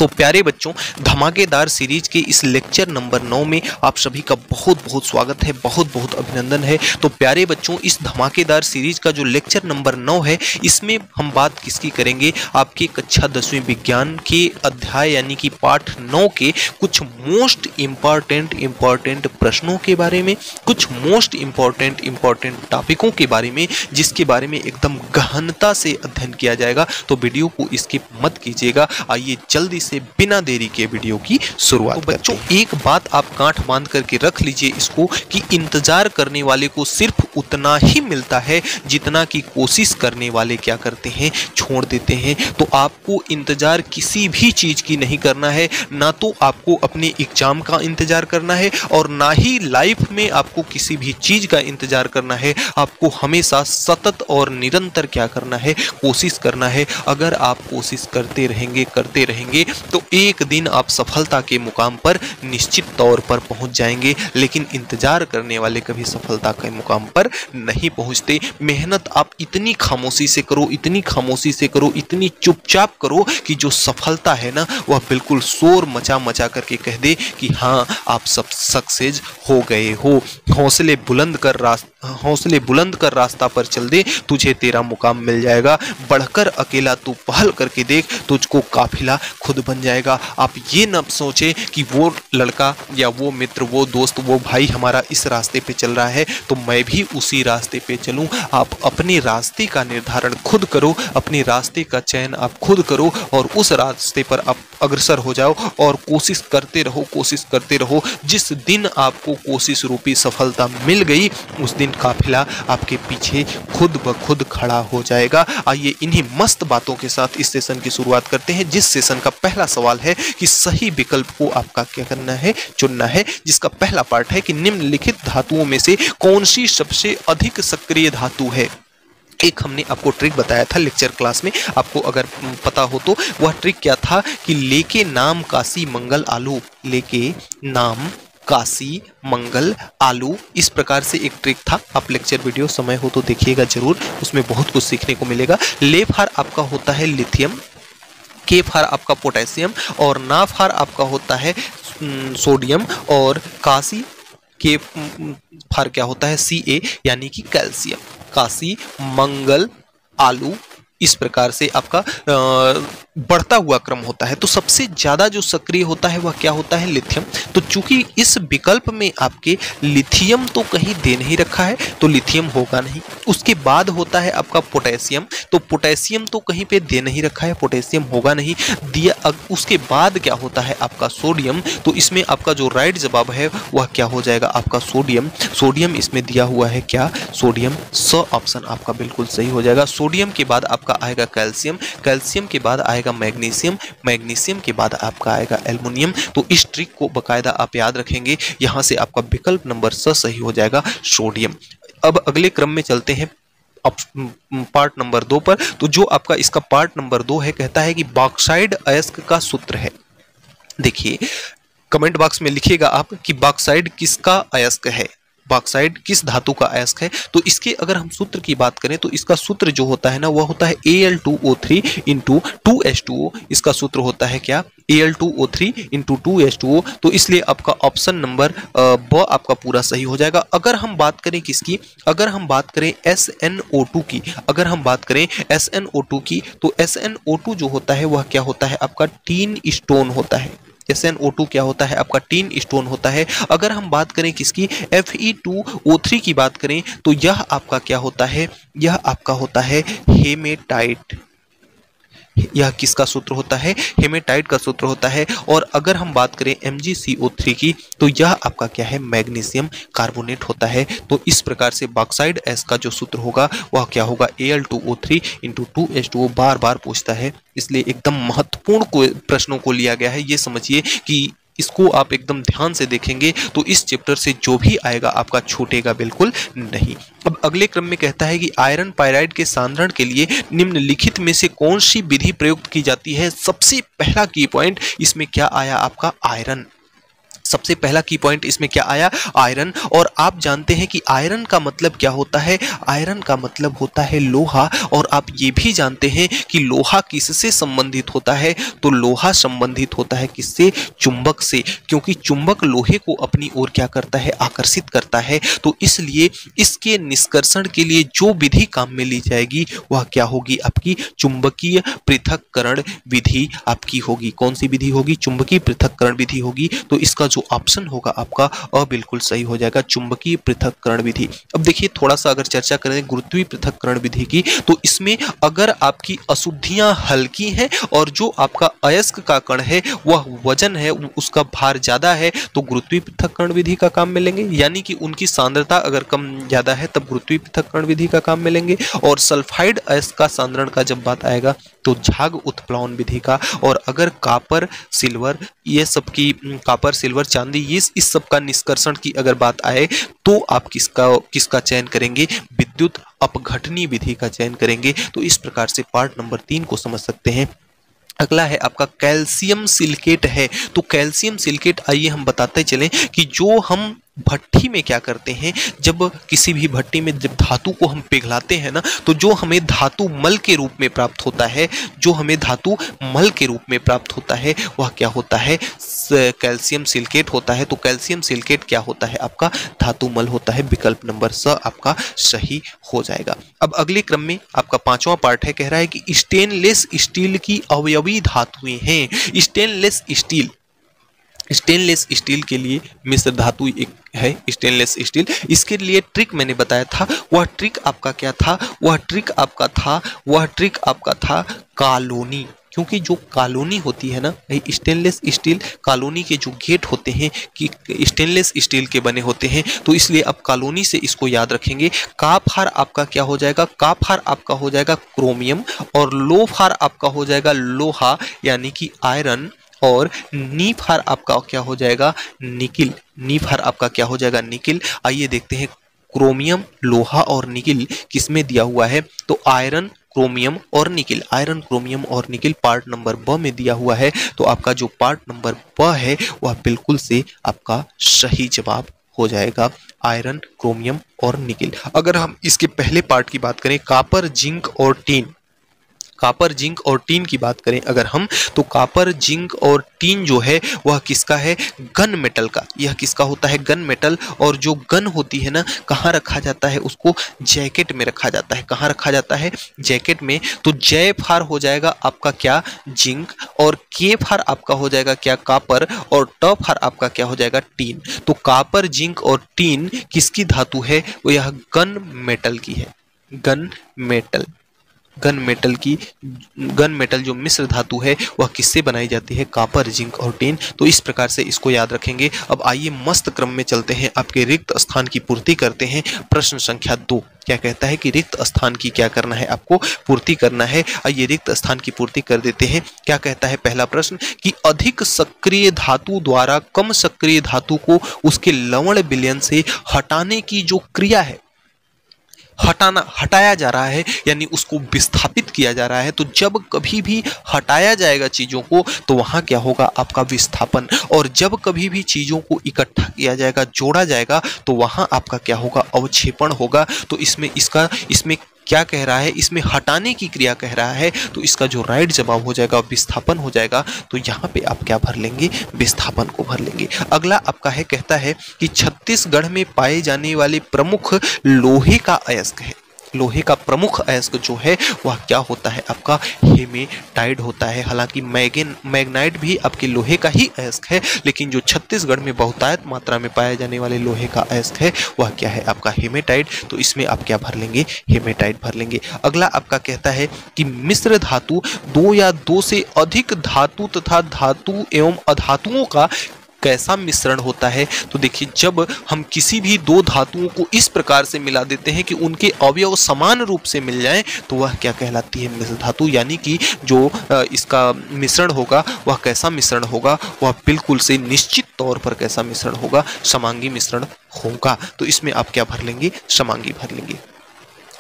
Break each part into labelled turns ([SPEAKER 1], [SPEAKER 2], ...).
[SPEAKER 1] तो प्यारे बच्चों, धमाकेदार सीरीज के इस लेक्चर नंबर 9 में आप सभी का बहुत बहुत स्वागत है, बहुत बहुत अभिनंदन है। तो प्यारे बच्चों, इस धमाकेदार सीरीज का जो लेक्चर नंबर 9 है, इसमें हम बात किसकी करेंगे? आपके कक्षा 10वीं विज्ञान के अध्याय यानी कि पाठ 9 के कुछ मोस्ट इम्पॉर्टेंट प्रश्नों के बारे में, कुछ मोस्ट इम्पॉर्टेंट टॉपिकों के बारे में, जिसके बारे में एकदम गहनता से अध्ययन किया जाएगा। तो वीडियो को स्किप मत कीजिएगा। आइए जल्दी से बिना देरी के वीडियो की शुरुआत। तो बच्चों, एक बात आप गांठ बांध करके रख लीजिए इसको कि इंतजार करने वाले को सिर्फ उतना ही मिलता है जितना कि कोशिश करने वाले क्या करते हैं, छोड़ देते हैं। तो आपको इंतजार किसी भी चीज की नहीं करना है, ना तो आपको अपने एग्जाम का इंतजार करना है और ना ही लाइफ में आपको किसी भी चीज का इंतजार करना है। आपको हमेशा सतत और निरंतर क्या करना है? कोशिश करना है। अगर आप कोशिश करते रहेंगे तो एक दिन आप सफलता के मुकाम पर निश्चित तौर पर पहुंच जाएंगे। लेकिन इंतजार करने वाले कभी सफलता के मुकाम पर नहीं पहुंचते। मेहनत आप इतनी खामोशी से करो, इतनी चुपचाप करो कि जो सफलता है ना, वह बिल्कुल शोर मचा करके कह दे कि हाँ, आप सब सक्सेस हो गए हो। हौसले बुलंद कर रास्ता पर चल दे, तुझे तेरा मुकाम मिल जाएगा। बढ़कर अकेला तू पहल करके देख, तुझको काफिला खुद बन जाएगा। आप ये न सोचे कि वो लड़का या वो मित्र, वो दोस्त, वो भाई हमारा इस रास्ते पे चल रहा है तो मैं भी उसी रास्ते पे चलूं। आप अपने रास्ते का निर्धारण खुद करो, अपने रास्ते का चयन आप खुद करो और उस रास्ते पर आप अग्रसर हो जाओ और कोशिश करते रहो। जिस दिन आपको कोशिश रूपी सफलता मिल गई, उस दिन काफिला आपके पीछे खुद ब खुद खड़ा हो जाएगा। आइए इन्हीं मस्त बातों के साथ इस सेशन की शुरुआत करते हैं, जिस सेशन का पहला सवाल है कि सही विकल्प को आपका क्या करना है? चुनना है। जिसका पहला पार्ट है कि निम्नलिखित धातुओं में से कौन सी सबसे अधिक सक्रिय धातु है? एक हमने आपको ट्रिक बताया था लेक्चर क्लास में, आपको अगर पता हो तो। वह ट्रिक क्या था कि लेके नाम काशी मंगल आलू, लेके नाम काशी मंगल आलू, इस प्रकार से एक ट्रिक था। आप लेक्चर वीडियो समय हो तो देखिएगा जरूर, उसमें बहुत कुछ सीखने को मिलेगा। ले फार आपका होता है लिथियम, के फार आपका पोटेशियम और ना फार आपका होता है सोडियम और काशी के फार क्या होता है? Ca यानी कि कैल्शियम। काशी मंगल आलू, इस प्रकार से आपका बढ़ता हुआ क्रम होता है। तो सबसे ज्यादा जो सक्रिय होता है वह क्या होता है? लिथियम। तो चूंकि इस विकल्प में आपके लिथियम तो कहीं दे नहीं रखा है, तो लिथियम होगा नहीं। उसके बाद होता है आपका पोटेशियम, तो पोटेशियम तो कहीं पे दे नहीं रखा है, पोटेशियम होगा नहीं दिया। उसके बाद क्या होता है? आपका सोडियम। तो इसमें आपका जो राइट जवाब है वह क्या हो जाएगा? आपका सोडियम। सोडियम इसमें दिया हुआ है क्या? सोडियम। स ऑप्शन आपका बिल्कुल सही हो जाएगा। सोडियम के बाद आपका आएगा कैल्शियम, कैल्शियम के बाद आएगा मैग्नीशियम, मैग्नीशियम के बाद आपका आएगा एल्युमिनियम। तो इस ट्रिक को बकायदा आप याद रखेंगे, यहां से आपका विकल्प नंबर स सही हो जाएगा, सोडियम। अब अगले क्रम में चलते हैं पार्ट नंबर 2 पर। तो जो आपका इसका पार्ट नंबर 2 है, कहता है कि बॉक्साइड अयस्क का सूत्र है। देखिए, कमेंट बॉक्स में लिखिएगा आप कि बॉक्साइड किसका अयस्क है, बॉक्साइड किस धातु का अयस्क है। तो इसके अगर हम सूत्र की बात करें तो इसका सूत्र जो होता है ना, वह होता है Al2O3 इंटू 2H2O। इसका सूत्र होता है क्या? Al2O3 into 2H2O। तो इसलिए आपका ऑप्शन नंबर ब आपका पूरा सही हो जाएगा। अगर हम बात करें किसकी? अगर हम बात करें SnO2 की, SnO2 की, तो SnO2 जो होता है वह क्या होता है? आपका टीन स्टोन होता है। SnO2 क्या होता है? आपका टीन स्टोन होता है। अगर हम बात करें किसकी? Fe2O3 की बात करें तो यह आपका क्या होता है? यह आपका होता है हेमेटाइट। यह किसका सूत्र होता है? हेमेटाइट का सूत्र होता है। और अगर हम बात करें MgCO3 की तो यह आपका क्या है? मैग्नीशियम कार्बोनेट होता है। तो इस प्रकार से बॉक्साइड एस का जो सूत्र होगा वह क्या होगा? Al2O3 into 2H2O। बार बार पूछता है, इसलिए एकदम महत्वपूर्ण प्रश्नों को लिया गया है। ये समझिए कि इसको आप एकदम ध्यान से देखेंगे तो इस चैप्टर से जो भी आएगा आपका छूटेगा बिल्कुल नहीं। अब अगले क्रम में कहता है कि आयरन पायराइड के सांद्रण के लिए निम्नलिखित में से कौन सी विधि प्रयुक्त की जाती है? सबसे पहला की पॉइंट इसमें क्या आया? आपका आयरन। सबसे पहला की पॉइंट इसमें क्या आया, आयरन। और आप जानते हैं कि आयरन का मतलब क्या होता है, आयरन का मतलब होता है लोहा। और आप ये भी जानते हैं कि लोहा किससे संबंधित होता है, तो लोहा संबंधित होता है किससे, चुंबक से, क्योंकि चुंबक लोहे को अपनी ओर क्या करता है, आकर्षित करता है। तो इसलिए इसके निष्कर्षण के लिए जो विधि काम में ली जाएगी वह क्या होगी, आपकी चुंबकीय पृथक्करण विधि आपकी होगी। कौन सी विधि होगी, चुंबकीय पृथक्करण विधि होगी। तो इसका जो ऑप्शन होगा आपका बिल्कुल सही हो जाएगा, चुंबकीय पृथक्करण विधि। अब देखिए थोड़ा सा अगर चर्चा करें गुरुत्वीय पृथक्करण विधि की, तो इसमें अगर आपकी अशुद्धियां हल्की हैं और जो आपका अयस्क का कण है वह वजन है, उसका भार ज्यादा है, तो गुरुत्वीय पृथक्करण विधि का काम में लेंगे। यानी कि उनकी सांद्रता अगर कम ज्यादा है तब गुरुत्वीय पृथक्करण विधि का काम में लेंगे। और सल्फाइड अयस्क का सांद्रण का जब बात आएगा तो झाग उत्प्लवन विधि का। और अगर कापर सिल्वर, ये सब की कापर सिल्वर चांदी, ये इस सब का निष्कर्षण की अगर बात आए तो आप किसका चयन करेंगे, विद्युत अपघटनी विधि का चयन करेंगे। तो इस प्रकार से पार्ट नंबर 3 को समझ सकते हैं। अगला है आपका कैल्शियम सिलिकेट है। तो कैल्शियम सिलिकेट आइए हम बताते चलें कि जो हम भट्टी में क्या करते हैं, जब किसी भी भट्टी में जब धातु को हम पिघलाते हैं ना, तो जो हमें धातु मल के रूप में प्राप्त होता है, जो हमें धातु मल के रूप में प्राप्त होता है वह क्या होता है, कैल्शियम सिलिकेट होता है। तो कैल्शियम सिलिकेट क्या होता है, आपका धातु मल होता है। विकल्प नंबर स आपका सही हो जाएगा। अब अगले क्रम में आपका 5वां पार्ट है, कह रहा है कि स्टेनलेस स्टील की अवयवी धातुएं हैं। स्टेनलेस स्टील के लिए मिश्र धातु एक है स्टेनलेस स्टील। इसके लिए ट्रिक मैंने बताया था, वह ट्रिक आपका क्या था, वह ट्रिक आपका था कॉलोनी। क्योंकि जो कॉलोनी होती है ना, स्टेनलेस स्टील कॉलोनी के जो गेट होते हैं कि स्टेनलेस स्टील के बने होते हैं, तो इसलिए आप कॉलोनी से इसको याद रखेंगे। काफार आपका क्या हो जाएगा, काफार आपका हो जाएगा क्रोमियम, और लोफार आपका हो जाएगा लोहा यानी कि आयरन, और नीफार आपका क्या हो जाएगा, निकिल। नीफार आपका क्या हो जाएगा, निकिल। आइए देखते हैं क्रोमियम, लोहा और निकिल किसमें दिया हुआ है, तो आयरन, क्रोमियम और निकिल, आयरन, क्रोमियम और निकिल पार्ट नंबर ब में दिया हुआ है। तो आपका जो पार्ट नंबर ब है वह बिल्कुल से आपका सही जवाब हो जाएगा, आयरन, क्रोमियम और निकिल। अगर हम इसके पहले पार्ट की बात करें, कापर, जिंक और टीन, कापर, जिंक और टीन की बात करें अगर हम, तो कापर, जिंक और टीन जो है वह किसका है, गन मेटल का। यह किसका होता है, गन मेटल। और जो गन होती है ना, कहाँ रखा जाता है, उसको जैकेट में रखा जाता है। कहाँ रखा जाता है, जैकेट में। तो जय फार हो जाएगा आपका क्या, जिंक, और के फार आपका हो जाएगा क्या, कापर, और ट फार आपका क्या हो जाएगा, टीन। तो कापर, जिंक और टीन किसकी धातु है, वो यह गन मेटल की है। गन मेटल, गन मेटल जो मिश्र धातु है वह किससे बनाई जाती है, कापर, जिंक और टीन। तो इस प्रकार से इसको याद रखेंगे। अब आइए मस्त क्रम में चलते हैं, आपके रिक्त स्थान की पूर्ति करते हैं। प्रश्न संख्या 2 क्या कहता है कि रिक्त स्थान की क्या करना है, आपको पूर्ति करना है। आइए रिक्त स्थान की पूर्ति कर देते हैं। क्या कहता है पहला प्रश्न कि अधिक सक्रिय धातु द्वारा कम सक्रिय धातु को उसके लवण विलयन से हटाने की जो क्रिया है, हटाया जा रहा है, यानी उसको विस्थापित किया जा रहा है। तो जब कभी भी हटाया जाएगा चीजों को तो वहां क्या होगा, आपका विस्थापन। और जब कभी भी चीजों को इकट्ठा किया जाएगा, जोड़ा जाएगा, तो वहां आपका क्या होगा, अवक्षेपण होगा। तो इसमें क्या कह रहा है, इसमें हटाने की क्रिया कह रहा है। तो इसका जो राइट जवाब हो जाएगा विस्थापन हो जाएगा। तो यहाँ पे आप क्या भर लेंगे, विस्थापन को भर लेंगे। अगला आपका है, कहता है कि छत्तीसगढ़ में पाए जाने वाले प्रमुख लोहे का अयस्क है। लोहे का प्रमुख अयस्क जो है वह क्या होता है, आपका हेमेटाइट होता है। हालांकि मैग्नाइट भी आपके लोहे का ही अयस्क है, लेकिन जो छत्तीसगढ़ में बहुतायत मात्रा में पाए जाने वाले लोहे का अयस्क है वह क्या है, आपका हेमेटाइट। तो इसमें आप क्या भर लेंगे, हेमेटाइट भर लेंगे। अगला आपका कहता है कि मिश्र धातु 2 या 2 से अधिक धातु तथा धातु एवं अधातुओं का कैसा मिश्रण होता है। तो देखिए, जब हम किसी भी दो धातुओं को इस प्रकार से मिला देते हैं कि उनके अवयव समान रूप से मिल जाएं, तो वह क्या कहलाती है, मिश्र धातु। यानी कि जो इसका मिश्रण होगा वह कैसा मिश्रण होगा, वह बिल्कुल से निश्चित तौर पर कैसा मिश्रण होगा, समांगी मिश्रण होगा। तो इसमें आप क्या भर लेंगे, समांगी भर लेंगे।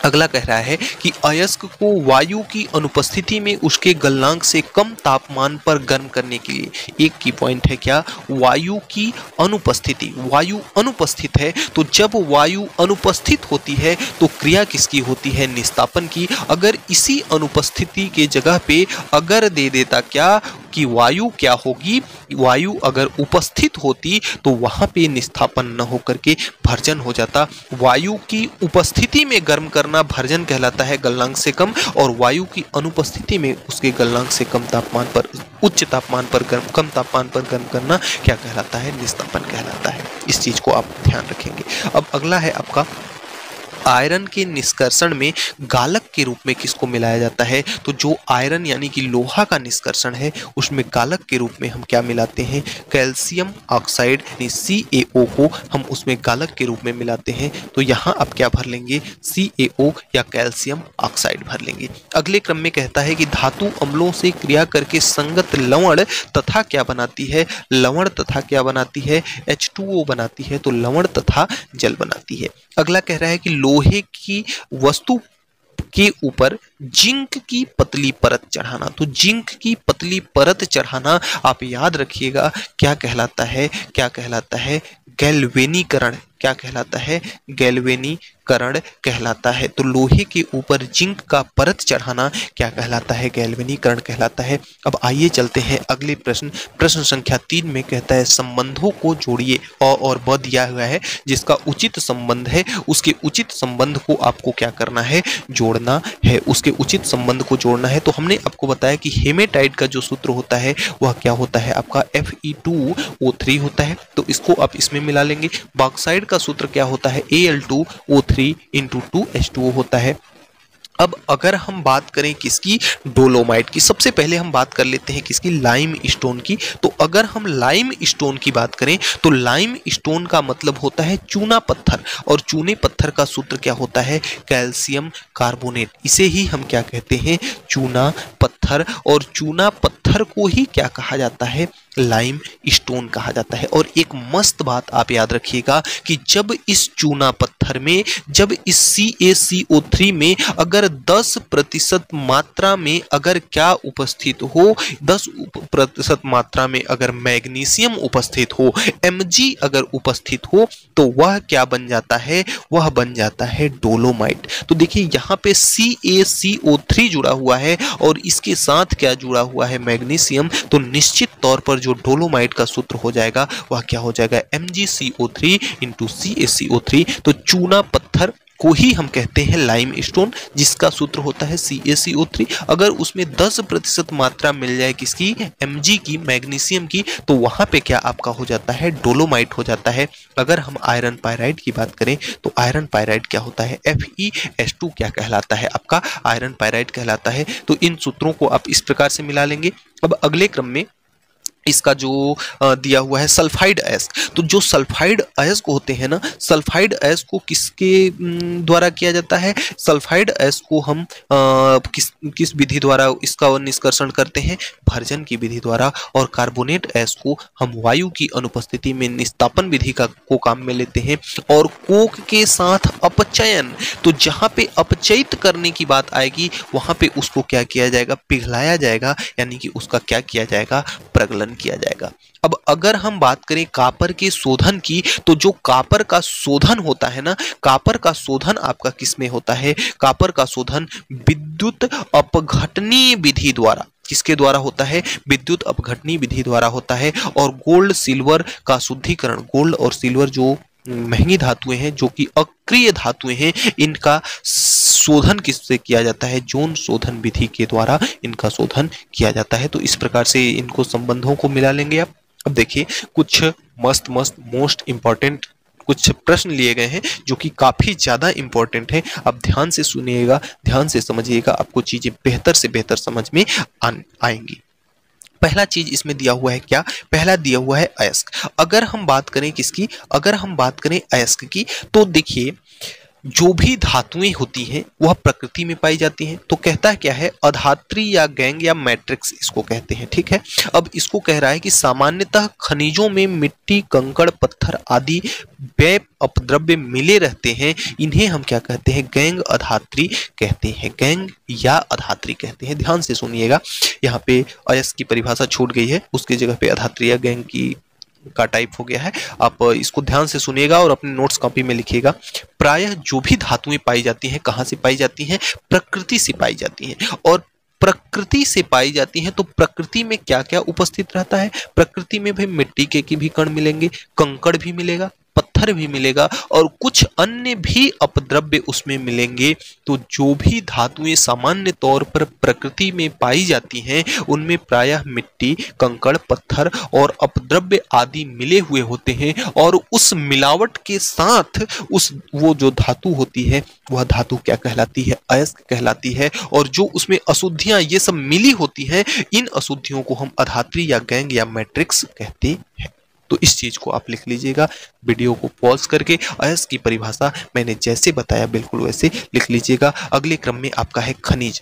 [SPEAKER 1] अगला कह रहा है कि अयस्क को वायु की अनुपस्थिति में उसके गलनांक से कम तापमान पर गर्म करने के लिए, एक की पॉइंट है क्या, वायु की अनुपस्थिति, वायु अनुपस्थित है तो जब वायु अनुपस्थित होती है तो क्रिया किसकी होती है, निस्तापन की। अगर इसी अनुपस्थिति के जगह पे अगर दे देता क्या कि वायु क्या होगी, वायु अगर उपस्थित होती तो वहां पे निस्तापन न होकर के भर्जन हो जाता। वायु की उपस्थिति में गर्म करना भर्जन कहलाता है गलनांक से कम, और वायु की अनुपस्थिति में उसके गलनांक से कम तापमान पर, उच्च तापमान पर गर्म, कम तापमान पर गर्म करना क्या कहलाता है, निस्तापन कहलाता है। इस चीज को आप ध्यान रखेंगे। अब अगला है आपका आयरन के निष्कर्षण में गालक के रूप में किसको मिलाया जाता है, तो जो आयरन यानी कि लोहा का निष्कर्षण है उसमें गालक के रूप में हम क्या मिलाते हैं, कैल्शियम ऑक्साइड यानी CaO को हम उसमें गालक के रूप में मिलाते हैं। तो यहाँ आप क्या भर लेंगे, CaO या कैल्शियम ऑक्साइड भर लेंगे। अगले क्रम में कहता है कि धातु अम्लों से क्रिया करके संगत लवण तथा क्या बनाती है, लवण तथा क्या बनाती है, H2O बनाती है, तो लवण तथा जल बनाती है। अगला कह रहा है कि लोहे की वस्तु के ऊपर जिंक की पतली परत चढ़ाना, तो जिंक की पतली परत चढ़ाना आप याद रखिएगा क्या कहलाता है, क्या कहलाता है, गैल्वेनीकरण, क्या कहलाता है, गैल्वेनीकरण कहलाता है। तो लोहे के ऊपर जिंक का परत चढ़ाना क्या कहलाता है, गैल्वेनीकरण कहलाता है। अब आइए चलते हैं अगले प्रश्न, प्रश्न संख्या 3 में कहता है संबंधों को जोड़िए, अ और ब दिया हुआ है, जिसका उचित संबंध है उसके उचित संबंध को आपको क्या करना है, जोड़ना है, उसके उचित संबंध को जोड़ना है। तो हमने आपको बताया कि हेमेटाइट का जो सूत्र होता है वह क्या होता है, आपका Fe2O3 होता है, तो इसको आप इसमें मिला लेंगे। बॉक्साइड का सूत्र क्या होता है, Al2O3 × 2H2O होता है। अब अगर हम बात करें किसकी, डोलोमाइट की, सबसे पहले हम बात कर लेते हैं किसकी, लाइम स्टोन की। तो अगर हम लाइम स्टोन की बात करें तो लाइम स्टोन का मतलब होता है चूना पत्थर, और चूने पत्थर का सूत्र क्या होता है, कैल्शियम कार्बोनेट। इसे ही हम क्या कहते हैं, चूना पत्थर, और चूना पत्थर को ही क्या कहा जाता है, लाइम स्टोन कहा जाता है। और एक मस्त बात आप याद रखिएगा कि जब इस चूना पत्थर में, जब इस CaCO3 में अगर 10% मात्रा में अगर क्या उपस्थित हो, 10% मात्रा में अगर मैग्नीशियम उपस्थित हो, Mg अगर उपस्थित हो, तो वह क्या बन जाता है, वह बन जाता है डोलोमाइट। तो देखिए यहाँ पे CaCO3 जुड़ा हुआ है और इसके साथ क्या जुड़ा हुआ है, मैग्नीशियम। तो निश्चित तौर पर जो डोलोमाइट का सूत्र हो जाएगा वह क्या हो जाएगा, MgCO3 × CaCO3। तो चूना पत्थर को ही हम कहते हैं लाइम स्टोन, जिसका सूत्र होता है CaCO3। अगर उसमें 10% मात्रा मिल जाए किसकी, Mg की, मैग्नीशियम की, तो वहां पे क्या आपका हो जाता है, डोलोमाइट हो जाता है। अगर हम आयरन पायराइड की बात करें तो आयरन पायराइड क्या होता है, FeS2 क्या कहलाता है, आपका आयरन पायराइड कहलाता है। तो इन सूत्रों को आप इस प्रकार से मिला लेंगे। अब अगले क्रम में इसका जो दिया हुआ है सल्फाइड अयस्क, तो जो सल्फाइड अयस्क होते हैं ना, सल्फाइड अयस्क को किसके द्वारा किया जाता है, सल्फाइड अयस्क को हम किस विधि द्वारा इसका निष्कर्षण करते हैं, भर्जन की विधि द्वारा। और कार्बोनेट अयस्क को हम वायु की अनुपस्थिति में निस्तापन विधि को काम में लेते हैं। और कोक के साथ अपचयन, तो जहाँ पे अपचयित करने की बात आएगी वहां पे उसको क्या किया जाएगा, पिघलाया जाएगा, यानी कि उसका क्या किया जाएगा, प्रगलन किया जाएगा। अब अगर हम बात करें कापर के शोधन की, तो जो कापर का शोधन होता है ना, कापर का शोधन आपका किसमें होता है, कापर का शोधन विद्युत अपघटनीय विधि द्वारा, किसके द्वारा होता है, विद्युत अपघटनीय विधि द्वारा होता है। और गोल्ड सिल्वर का शुद्धिकरण, गोल्ड और सिल्वर जो महंगी धातुएं हैं, जो कि अक्रिय धातुएं हैं, इनका शोधन किससे किया जाता है, जोन शोधन विधि के द्वारा इनका शोधन किया जाता है। तो इस प्रकार से इनको संबंधों को मिला लेंगे आप। अब देखिए कुछ मस्त मोस्ट इंपॉर्टेंट कुछ प्रश्न लिए गए हैं जो कि काफी ज्यादा इंपॉर्टेंट है। आप ध्यान से सुनिएगा, ध्यान से समझिएगा, आपको चीजें बेहतर से बेहतर समझ में आएंगी। पहला चीज इसमें दिया हुआ है क्या, पहला दिया हुआ है अयस्क। अगर हम बात करें किसकी, अगर हम बात करें अयस्क की, तो देखिए जो भी धातुएं होती हैं वह प्रकृति में पाई जाती हैं। तो कहता क्या है, अधात्री या गैंग या मैट्रिक्स इसको कहते हैं। ठीक है, अब इसको कह रहा है कि सामान्यतः खनिजों में मिट्टी, कंकड़, पत्थर आदि व्यय अपद्रव्य मिले रहते हैं। इन्हें हम क्या कहते हैं, गैंग अधात्री कहते हैं। गैंग या अधात्री कहते हैं। ध्यान से सुनिएगा, यहाँ पे अयस्क की परिभाषा छूट गई है, उसकी जगह पे अधात्री या गैंग का टाइप हो गया है। आप इसको ध्यान से सुनिएगा और अपने नोट्स कॉपी में लिखिएगा। प्रायः जो भी धातुएं पाई जाती हैं, कहाँ से पाई जाती हैं, प्रकृति से पाई जाती हैं। और प्रकृति से पाई जाती हैं तो प्रकृति में क्या क्या उपस्थित रहता है, प्रकृति में भी मिट्टी के भी कण मिलेंगे, कंकड़ भी मिलेगा, पत्थर भी मिलेगा और कुछ अन्य भी अपद्रव्य उसमें मिलेंगे। तो जो भी धातुएं सामान्य तौर पर प्रकृति में पाई जाती हैं उनमें प्रायः मिट्टी, कंकड़, पत्थर और अपद्रव्य आदि मिले हुए होते हैं। और उस मिलावट के साथ वो जो धातु होती है वह धातु क्या कहलाती है, अयस्क कहलाती है। और जो उसमें अशुद्धियां ये सब मिली होती हैं, इन अशुद्धियों को हम अधात्री या गैंग या मैट्रिक्स कहते हैं। तो इस चीज को आप लिख लीजिएगा। वीडियो को पॉज करके अयस्क की परिभाषा मैंने जैसे बताया बिल्कुल वैसे लिख लीजिएगा। अगले क्रम में आपका है खनिज।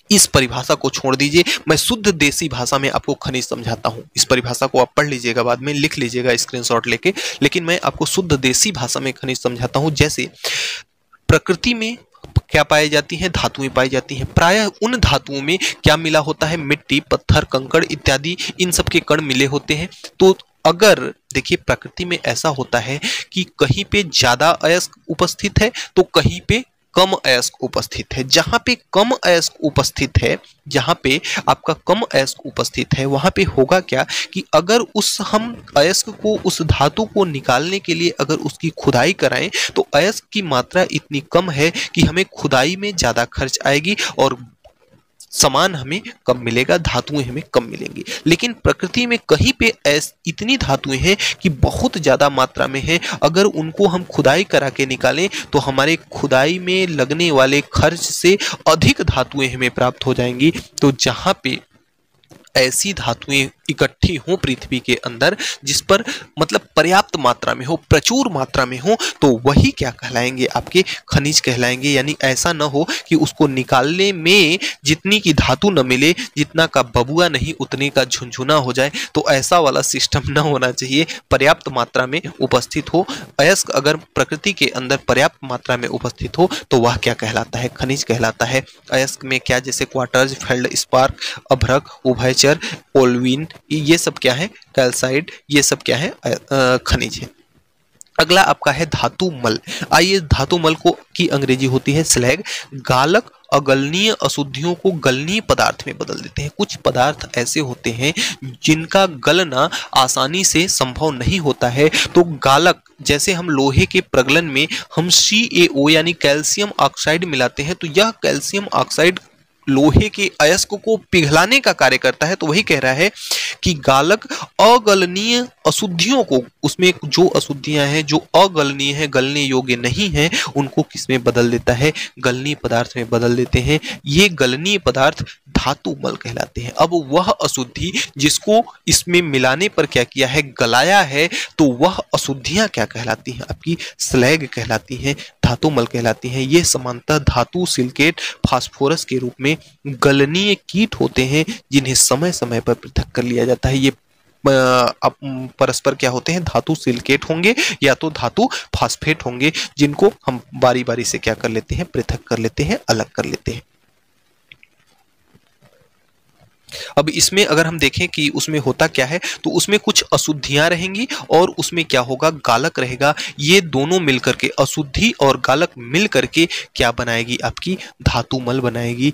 [SPEAKER 1] इस परिभाषा को छोड़ दीजिए, मैं शुद्ध देसी भाषा में आपको खनिज समझाता हूं। इस परिभाषा को आप पढ़ लीजिएगा, बाद में लिख लीजिएगा स्क्रीनशॉट लेके, लेकिन मैं आपको शुद्ध देसी भाषा में खनिज समझाता हूं। जैसे प्रकृति में क्या पाई जाती हैं, धातुएं पाई जाती हैं। प्रायः उन धातुओं में क्या मिला होता है, मिट्टी, पत्थर, कंकड़ इत्यादि इन सब के कण मिले होते हैं। तो अगर देखिए प्रकृति में ऐसा होता है कि कहीं पे ज्यादा अयस्क उपस्थित है तो कहीं पे कम अयस्क उपस्थित है। जहां पे कम अयस्क उपस्थित है, जहां पे आपका कम अयस्क उपस्थित है, वहां पे होगा क्या कि अगर हम अयस्क को, उस धातु को निकालने के लिए अगर उसकी खुदाई कराएं तो अयस्क की मात्रा इतनी कम है कि हमें खुदाई में ज्यादा खर्च आएगी और सामान हमें कम मिलेगा, धातुएं हमें कम मिलेंगी। लेकिन प्रकृति में कहीं पे इतनी धातुएं हैं कि बहुत ज्यादा मात्रा में है, अगर उनको हम खुदाई करा के निकालें तो हमारे खुदाई में लगने वाले खर्च से अधिक धातुएं हमें प्राप्त हो जाएंगी। तो जहां पे ऐसी धातुएं इकट्ठी हो पृथ्वी के अंदर, जिस पर मतलब पर्याप्त मात्रा में हो, प्रचुर मात्रा में हो, तो वही क्या कहलाएंगे, आपके खनिज कहलाएंगे। यानी ऐसा न हो कि उसको निकालने में जितनी की धातु न मिले, जितना का बबुआ नहीं उतने का झुनझुना हो जाए। तो ऐसा वाला सिस्टम न होना चाहिए, पर्याप्त मात्रा में उपस्थित हो। अयस्क अगर प्रकृति के अंदर पर्याप्त मात्रा में उपस्थित हो तो वह क्या कहलाता है, खनिज कहलाता है। अयस्क में क्या, जैसे क्वार्टर्स, फेल्डस्पार, अभ्रक, उभयचर, ओल्विन, ये सब क्या है, कैल्साइट, ये सब क्या है, खनिज है। अगला आपका है धातु मल। आइए, धातु मल को की अंग्रेजी होती है स्लैग। गालक अगलनीय अशुद्धियों को गलनीय पदार्थ में बदल देते हैं। कुछ पदार्थ ऐसे होते हैं जिनका गलना आसानी से संभव नहीं होता है, तो गालक, जैसे हम लोहे के प्रगलन में हम CaO यानी कैल्शियम ऑक्साइड मिलाते हैं, तो यह कैल्शियम ऑक्साइड लोहे के अयस्क को पिघलाने का कार्य करता है। तो वही कह रहा है कि गालक अगलनीय अशुद्धियों को, उसमें जो अशुद्धियां हैं जो अगलनीय है, गलने योग्य नहीं है, उनको किसमें बदल देता है, गलनीय पदार्थ में बदल देते हैं। ये गलनीय पदार्थ धातु मल कहलाते हैं। अब वह अशुद्धि जिसको इसमें मिलाने पर क्या किया है, गलाया है, तो वह अशुद्धियां क्या कहलाती हैं, आपकी स्लैग कहलाती हैं, धातु मल कहलाती हैं। ये समानतः धातु, सिलिकेट, फास्फोरस के रूप में गलनीय कीट होते हैं जिन्हें समय समय पर पृथक कर लिया जाता है। ये परस्पर क्या होते हैं, धातु सिलिकेट होंगे या तो धातु फास्फेट होंगे, जिनको हम बारी बारी से क्या कर लेते हैं, पृथक कर लेते हैं, अलग कर लेते हैं। अब इसमें अगर हम देखें कि उसमें होता क्या है, तो उसमें कुछ अशुद्धियां रहेंगी और उसमें क्या होगा, गालक रहेगा। ये दोनों मिलकर के, अशुद्धि और गालक मिल करके क्या बनाएगी, आपकी धातु मल बनाएगी,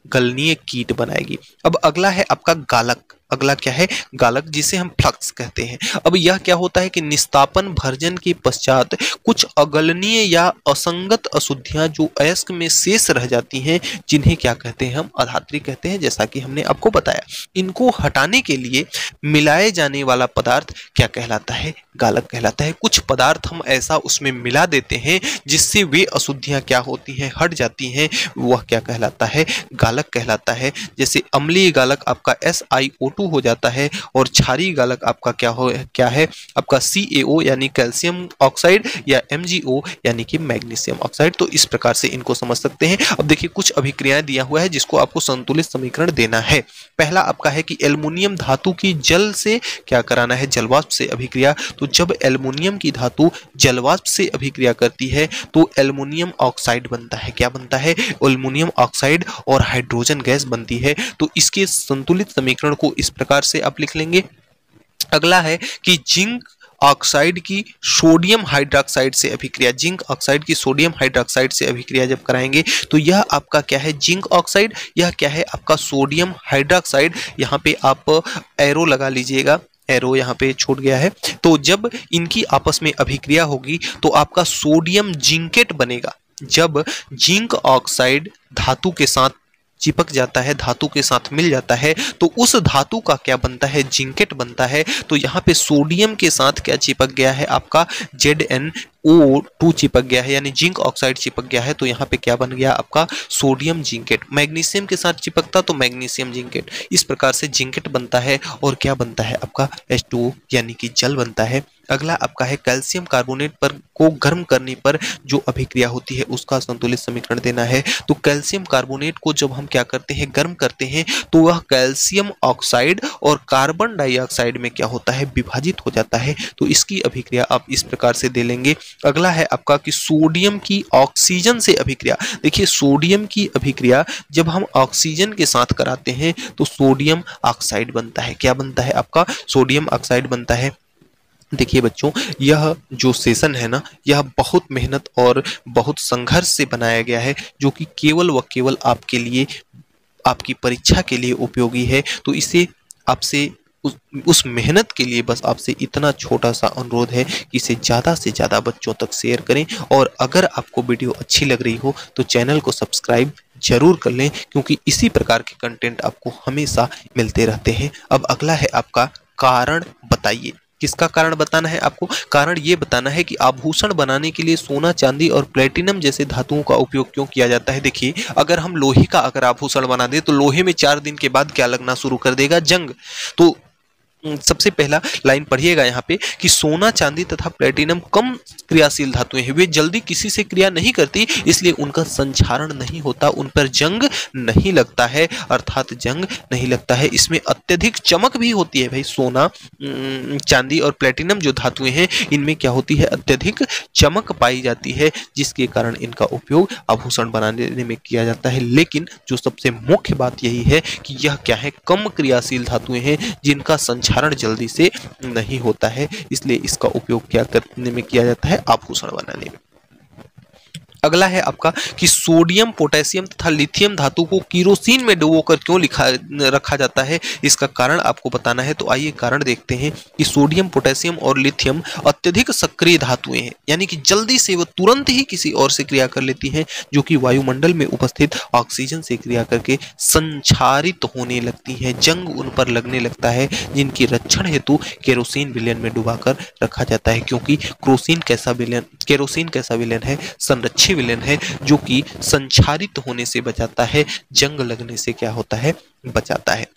[SPEAKER 1] गलनीय कीट बनाएगी। अब अगला है आपका गालक। अगला क्या है, गालक, जिसे हम फ्लक्स कहते हैं। अब यह क्या होता है कि निस्तापन भर्जन के पश्चात कुछ अगलनीय या असंगत अशुद्धियां जो अयस्क में शेष रह जाती हैं, जिन्हें क्या कहते हैं, हम अधात्री कहते हैं, जैसा कि हमने आपको बताया। इनको हटाने के लिए मिलाए जाने वाला पदार्थ क्या कहलाता है, गालक कहलाता है। कुछ पदार्थ हम ऐसा उसमें मिला देते हैं जिससे वे अशुद्धियां क्या होती हैं, हट जाती हैं, वह क्या कहलाता है, गालक कहलाता है। जैसे अम्लीय गालक आपका SiO2 धातु हो जाता है और क्षारीय गालक आपका क्या है आपका CaO यानी कैल्शियम ऑक्साइड या MgO यानी कि मैग्नीशियम ऑक्साइड। तो इस प्रकार से इनको समझ सकते हैं। अब देखिए कुछ अभिक्रियाएं दिया हुआ है जिसको आपको संतुलित समीकरण देना है। पहला आपका है कि एल्युमिनियम धातु की जल से क्या कराना है, जलवाष्प से अभिक्रिया। तो जब एल्युमिनियम की धातु जलवाष्प से अभिक्रिया करती है तो एल्युमिनियम ऑक्साइड बनता है। क्या बनता है, एल्युमिनियम ऑक्साइड और हाइड्रोजन गैस बनती है। तो इसके संतुलित समीकरण को इस प्रकार से आप लिख लेंगे। अगला है कि जिंक ऑक्साइड की सोडियम हाइड्रोक्साइड से अभिक्रिया, जिंक ऑक्साइड की सोडियम हाइड्रोक्साइड से अभिक्रिया जब कराएंगे तो यह आपका क्या है, जिंक ऑक्साइड, यह क्या है आपका सोडियम हाइड्रोक्साइड। यहाँ पे आप एरो लगा लीजिएगा, एरो यहाँ पे छूट गया है। तो जब इनकी आपस में अभिक्रिया होगी तो आपका सोडियम जिंकेट बनेगा। जब जिंक ऑक्साइड धातु के साथ चिपक जाता है, धातु के साथ मिल जाता है तो उस धातु का क्या बनता है, जिंकेट बनता है। तो यहाँ पे सोडियम के साथ क्या चिपक गया है, आपका ZnO2 चिपक गया है, यानी जिंक ऑक्साइड चिपक गया है। तो यहाँ पे क्या बन गया आपका सोडियम जिंकेट। मैग्नीशियम के साथ चिपकता तो मैग्नीशियम जिंकेट। इस प्रकार से जिंकेट बनता है और क्या बनता है आपका H2O यानी कि जल बनता है। अगला आपका है कैल्शियम कार्बोनेट पर को गर्म करने पर जो अभिक्रिया होती है उसका संतुलित समीकरण देना है। तो कैल्शियम कार्बोनेट को जब हम क्या करते हैं, गर्म करते हैं, तो वह कैल्शियम ऑक्साइड और कार्बन डाइऑक्साइड में क्या होता है, विभाजित हो जाता है। तो इसकी अभिक्रिया आप इस प्रकार से दे लेंगे। अगला है आपका कि सोडियम की ऑक्सीजन से अभिक्रिया। देखिए सोडियम की अभिक्रिया जब हम ऑक्सीजन के साथ कराते हैं तो सोडियम ऑक्साइड बनता है। क्या बनता है आपका, सोडियम ऑक्साइड बनता है। देखिए बच्चों, यह जो सेशन है ना, यह बहुत मेहनत और बहुत संघर्ष से बनाया गया है, जो कि केवल व केवल आपके लिए, आपकी परीक्षा के लिए उपयोगी है। तो इसे आपसे उस मेहनत के लिए बस आपसे इतना छोटा सा अनुरोध है कि इसे ज़्यादा से ज़्यादा बच्चों तक शेयर करें। और अगर आपको वीडियो अच्छी लग रही हो तो चैनल को सब्सक्राइब जरूर कर लें, क्योंकि इसी प्रकार के कंटेंट आपको हमेशा मिलते रहते हैं। अब अगला है आपका कारण बताइए। किसका कारण बताना है आपको, कारण ये बताना है कि आभूषण बनाने के लिए सोना, चांदी और प्लेटिनम जैसे धातुओं का उपयोग क्यों किया जाता है। देखिए अगर हम लोहे का अगर आभूषण बना दे तो लोहे में 4 दिन के बाद क्या लगना शुरू कर देगा, जंग। तो सबसे पहला लाइन पढ़िएगा यहाँ पे कि सोना, चांदी तथा प्लेटिनम कम क्रियाशील धातुएं हैं, वे जल्दी किसी से क्रिया नहीं करती, इसलिए उनका संक्षारण नहीं होता, उन पर जंग नहीं लगता है, अर्थात जंग नहीं लगता है। इसमें अत्यधिक चमक भी होती है। भाई सोना, चांदी और प्लेटिनम जो धातुएं हैं इनमें क्या होती है, अत्यधिक चमक पाई जाती है, जिसके कारण इनका उपयोग आभूषण बनाने में किया जाता है। लेकिन जो सबसे मुख्य बात यही है कि यह क्या है, कम क्रियाशील धातुएं हैं जिनका संक्षारण जल्दी से नहीं होता है, इसलिए इसका उपयोग क्या करने में किया जाता है, आभूषण बनाने में। अगला है आपका कि सोडियम, पोटेशियम तथा लिथियम धातु को केरोसिन में डुबोकर क्यों रखा जाता है, इसका कारण आपको बताना है। तो आइए कारण देखते हैं कि सोडियम, पोटेशियम और लिथियम अत्यधिक सक्रिय धातुएं हैं, यानी कि जल्दी से वो तुरंत ही किसी और से क्रिया कर लेती हैं, जो कि वायुमंडल में उपस्थित ऑक्सीजन से क्रिया करके संक्षारित होने लगती हैं, जंग उन पर लगने लगता है, जिनकी रक्षण हेतु केरोसिन विलयन में डुबाकर रखा जाता है। क्योंकि केरोसिन कैसा विलयन है, संरक्षित विलयन है, जो कि संक्षारित होने से बचाता है, जंग लगने से क्या होता है, बचाता है।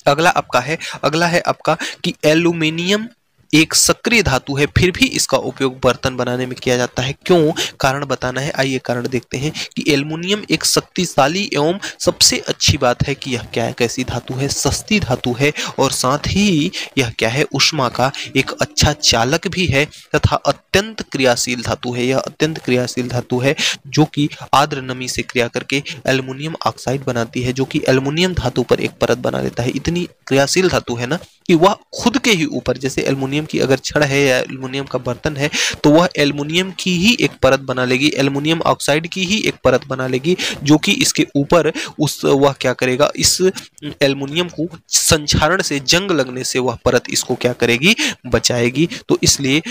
[SPEAKER 1] अगला है आपका कि एल्यूमिनियम एक सक्रिय धातु है, फिर भी इसका उपयोग बर्तन बनाने में किया जाता है। क्यों, कारण बताना है। आइए कारण देखते हैं कि एल्युमिनियम एक शक्तिशाली एवं सबसे अच्छी बात है कि यह क्या है, कैसी धातु है, सस्ती धातु है, और साथ ही यह क्या है, ऊष्मा का एक अच्छा चालक भी है तथा अत्यंत क्रियाशील धातु है। यह अत्यंत क्रियाशील धातु है जो कि आर्द्र नमी से क्रिया करके एल्युमिनियम ऑक्साइड बनाती है, जो कि एल्युमिनियम धातु पर एक परत बना लेता है। इतनी क्रियाशील धातु है ना कि वह खुद के ही ऊपर, जैसे एल्युमिनियम की अगर छड़ है या एल्युमिनियम का बर्तन है तो वह एल्युमिनियम की ही एक परत बना लेगी, एल्युमिनियम ऑक्साइड की ही एक परत बना लेगी, जो कि इसके ऊपर वह क्या करेगा, इस एल्युमिनियम को संक्षारण से, जंग लगने से वह परत इसको क्या करेगी, बचाएगी। तो इसलिए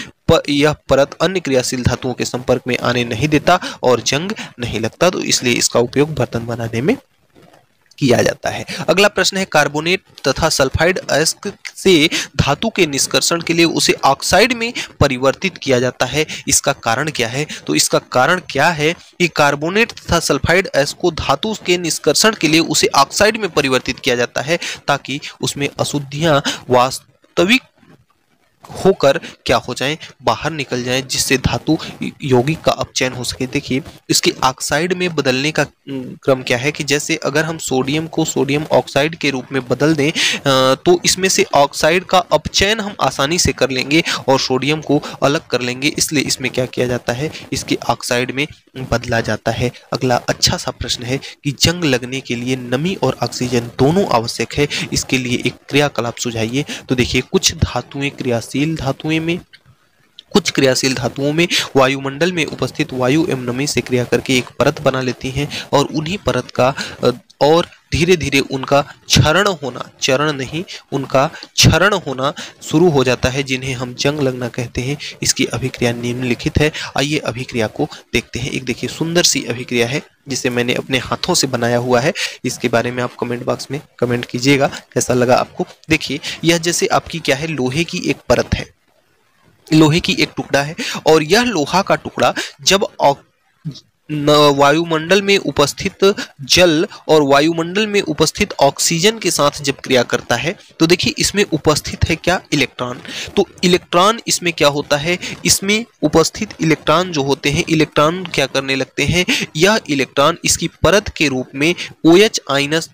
[SPEAKER 1] यह परत अन्य क्रियाशील धातुओं के संपर्क में आने नहीं देता और जंग नहीं लगता, तो इसलिए इसका उपयोग बर्तन बनाने में किया जाता है। अगला प्रश्न है कार्बोनेट तथा सल्फाइड अयस्क से धातु के निष्कर्षण के लिए उसे ऑक्साइड में परिवर्तित किया जाता है, इसका कारण क्या है? तो इसका कारण क्या है कि कार्बोनेट तथा सल्फाइड अयस्क को धातु के निष्कर्षण के लिए उसे ऑक्साइड में परिवर्तित किया जाता है ताकि उसमें अशुद्धियां वास्तविक होकर क्या हो जाएं, बाहर निकल जाएं, जिससे धातु यौगिक का अपचयन हो सके। देखिए इसके ऑक्साइड में बदलने का क्रम क्या है कि जैसे अगर हम सोडियम को सोडियम ऑक्साइड के रूप में बदल दें तो इसमें से ऑक्साइड का अपचयन हम आसानी से कर लेंगे और सोडियम को अलग कर लेंगे, इसलिए इसमें क्या किया जाता है, इसके ऑक्साइड में बदला जाता है। अगला अच्छा सा प्रश्न है कि जंग लगने के लिए नमी और ऑक्सीजन दोनों आवश्यक है, इसके लिए एक क्रियाकलाप सुझाइए। तो देखिए कुछ क्रियाशील धातुओं में वायुमंडल में उपस्थित वायु एवं नमी से क्रिया करके एक परत बना लेती हैं और उन्हीं परत का और धीरे धीरे उनका क्षरण होना शुरू हो जाता है, जिन्हें हम जंग लगना कहते हैं। इसकी अभिक्रिया निम्नलिखित है, आइए अभिक्रिया को देखते हैं। एक देखिए सुंदर सी अभिक्रिया है जिसे मैंने अपने हाथों से बनाया हुआ है, इसके बारे में आप कमेंट बॉक्स में कमेंट कीजिएगा कैसा लगा आपको। देखिए यह जैसे आपकी क्या है, लोहे की एक परत है, लोहे की एक टुकड़ा है और यह लोहा का टुकड़ा जब वायुमंडल में उपस्थित जल और वायुमंडल में उपस्थित ऑक्सीजन के साथ जब क्रिया करता है तो देखिए इसमें उपस्थित है क्या, इलेक्ट्रॉन। तो इलेक्ट्रॉन इसमें क्या होता है, इसमें उपस्थित इलेक्ट्रॉन जो होते हैं, इलेक्ट्रॉन क्या करने लगते हैं, यह इलेक्ट्रॉन इसकी परत के रूप में OH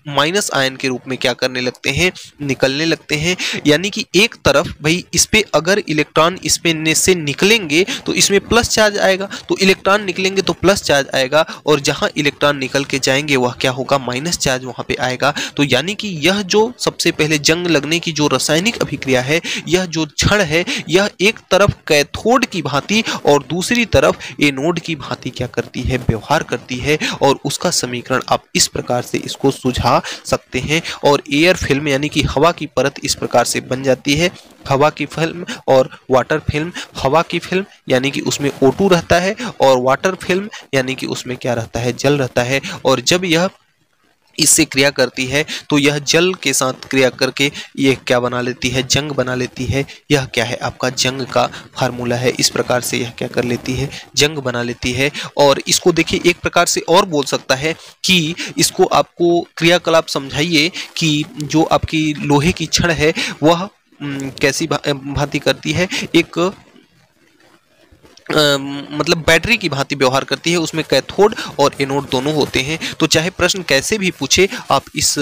[SPEAKER 1] माइनस आयन के रूप में क्या करने लगते हैं, निकलने लगते हैं। यानी कि एक तरफ भाई इस पे अगर इलेक्ट्रॉन इसमें से निकलेंगे तो इसमें प्लस चार्ज आएगा, तो इलेक्ट्रॉन निकलेंगे तो प्लस चार्ज आएगा और जहां इलेक्ट्रॉन निकल के जाएंगे वह क्या होगा, माइनस चार्ज वहां पे आएगा। तो यानी कि यह जो सबसे पहले जंग लगने की जो रासायनिक अभिक्रिया है, यह जो क्षण है, यह एक तरफ कैथोड की भांति और दूसरी तरफ एनोड की भांति क्या करती है, व्यवहार करती है। और उसका समीकरण आप इस प्रकार से इसको सुझा सकते हैं। और एयर फिल्म यानी कि हवा की परत इस प्रकार से बन जाती है, हवा की फिल्म और वाटर फिल्म। हवा की फिल्म यानी कि उसमें O2 रहता है और वाटर फिल्म यानी कि उसमें क्या रहता है, जल रहता है। और जब यह इससे क्रिया करती है तो यह जल के साथ क्रिया करके ये क्या बना लेती है, जंग बना लेती है। यह क्या है, आपका जंग का फार्मूला है। इस प्रकार से यह क्या कर लेती है, जंग बना लेती है। और इसको देखिए एक प्रकार से और बोल सकता है कि इसको आपको क्रियाकलाप समझाइए कि जो आपकी लोहे की छड़ है वह कैसी भांति करती है, एक मतलब बैटरी की भांति व्यवहार करती है, उसमें कैथोड और एनोड दोनों होते हैं। तो चाहे प्रश्न कैसे भी पूछे आप इस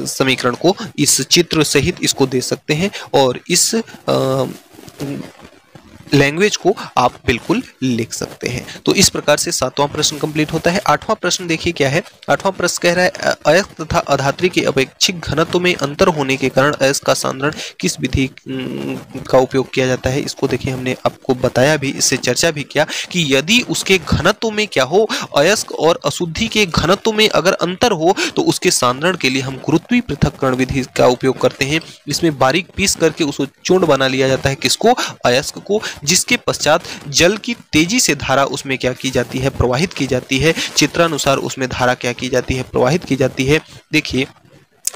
[SPEAKER 1] समीकरण को इस चित्र सहित इसको दे सकते हैं और इस लैंग्वेज को आप बिल्कुल लिख सकते हैं। तो इस प्रकार से 7वां प्रश्न कंप्लीट होता है। 8वां प्रश्न देखिए क्या है। 8वां प्रश्न कह रहा है अयस्क तथा अधात्री के अपेक्षिक घनत्व में अंतर होने के कारण अयस्क का सांद्रण किस विधि का उपयोग किया जाता है। इसको देखिए हमने आपको बताया भी, इससे चर्चा भी किया कि यदि उसके घनत्व में क्या हो, अयस्क और अशुद्धि के घनत्व में अगर अंतर हो तो उसके सांद्रण के लिए हम गुरुत्वीय पृथक्करण विधि का उपयोग करते हैं। इसमें बारीक पीस करके उसको चूर्ण बना लिया जाता है, किसको, अयस्क को, जिसके पश्चात जल की तेजी से धारा उसमें क्या की जाती है, प्रवाहित की जाती है। चित्रानुसार उसमें धारा क्या की जाती है, प्रवाहित की जाती है। देखिए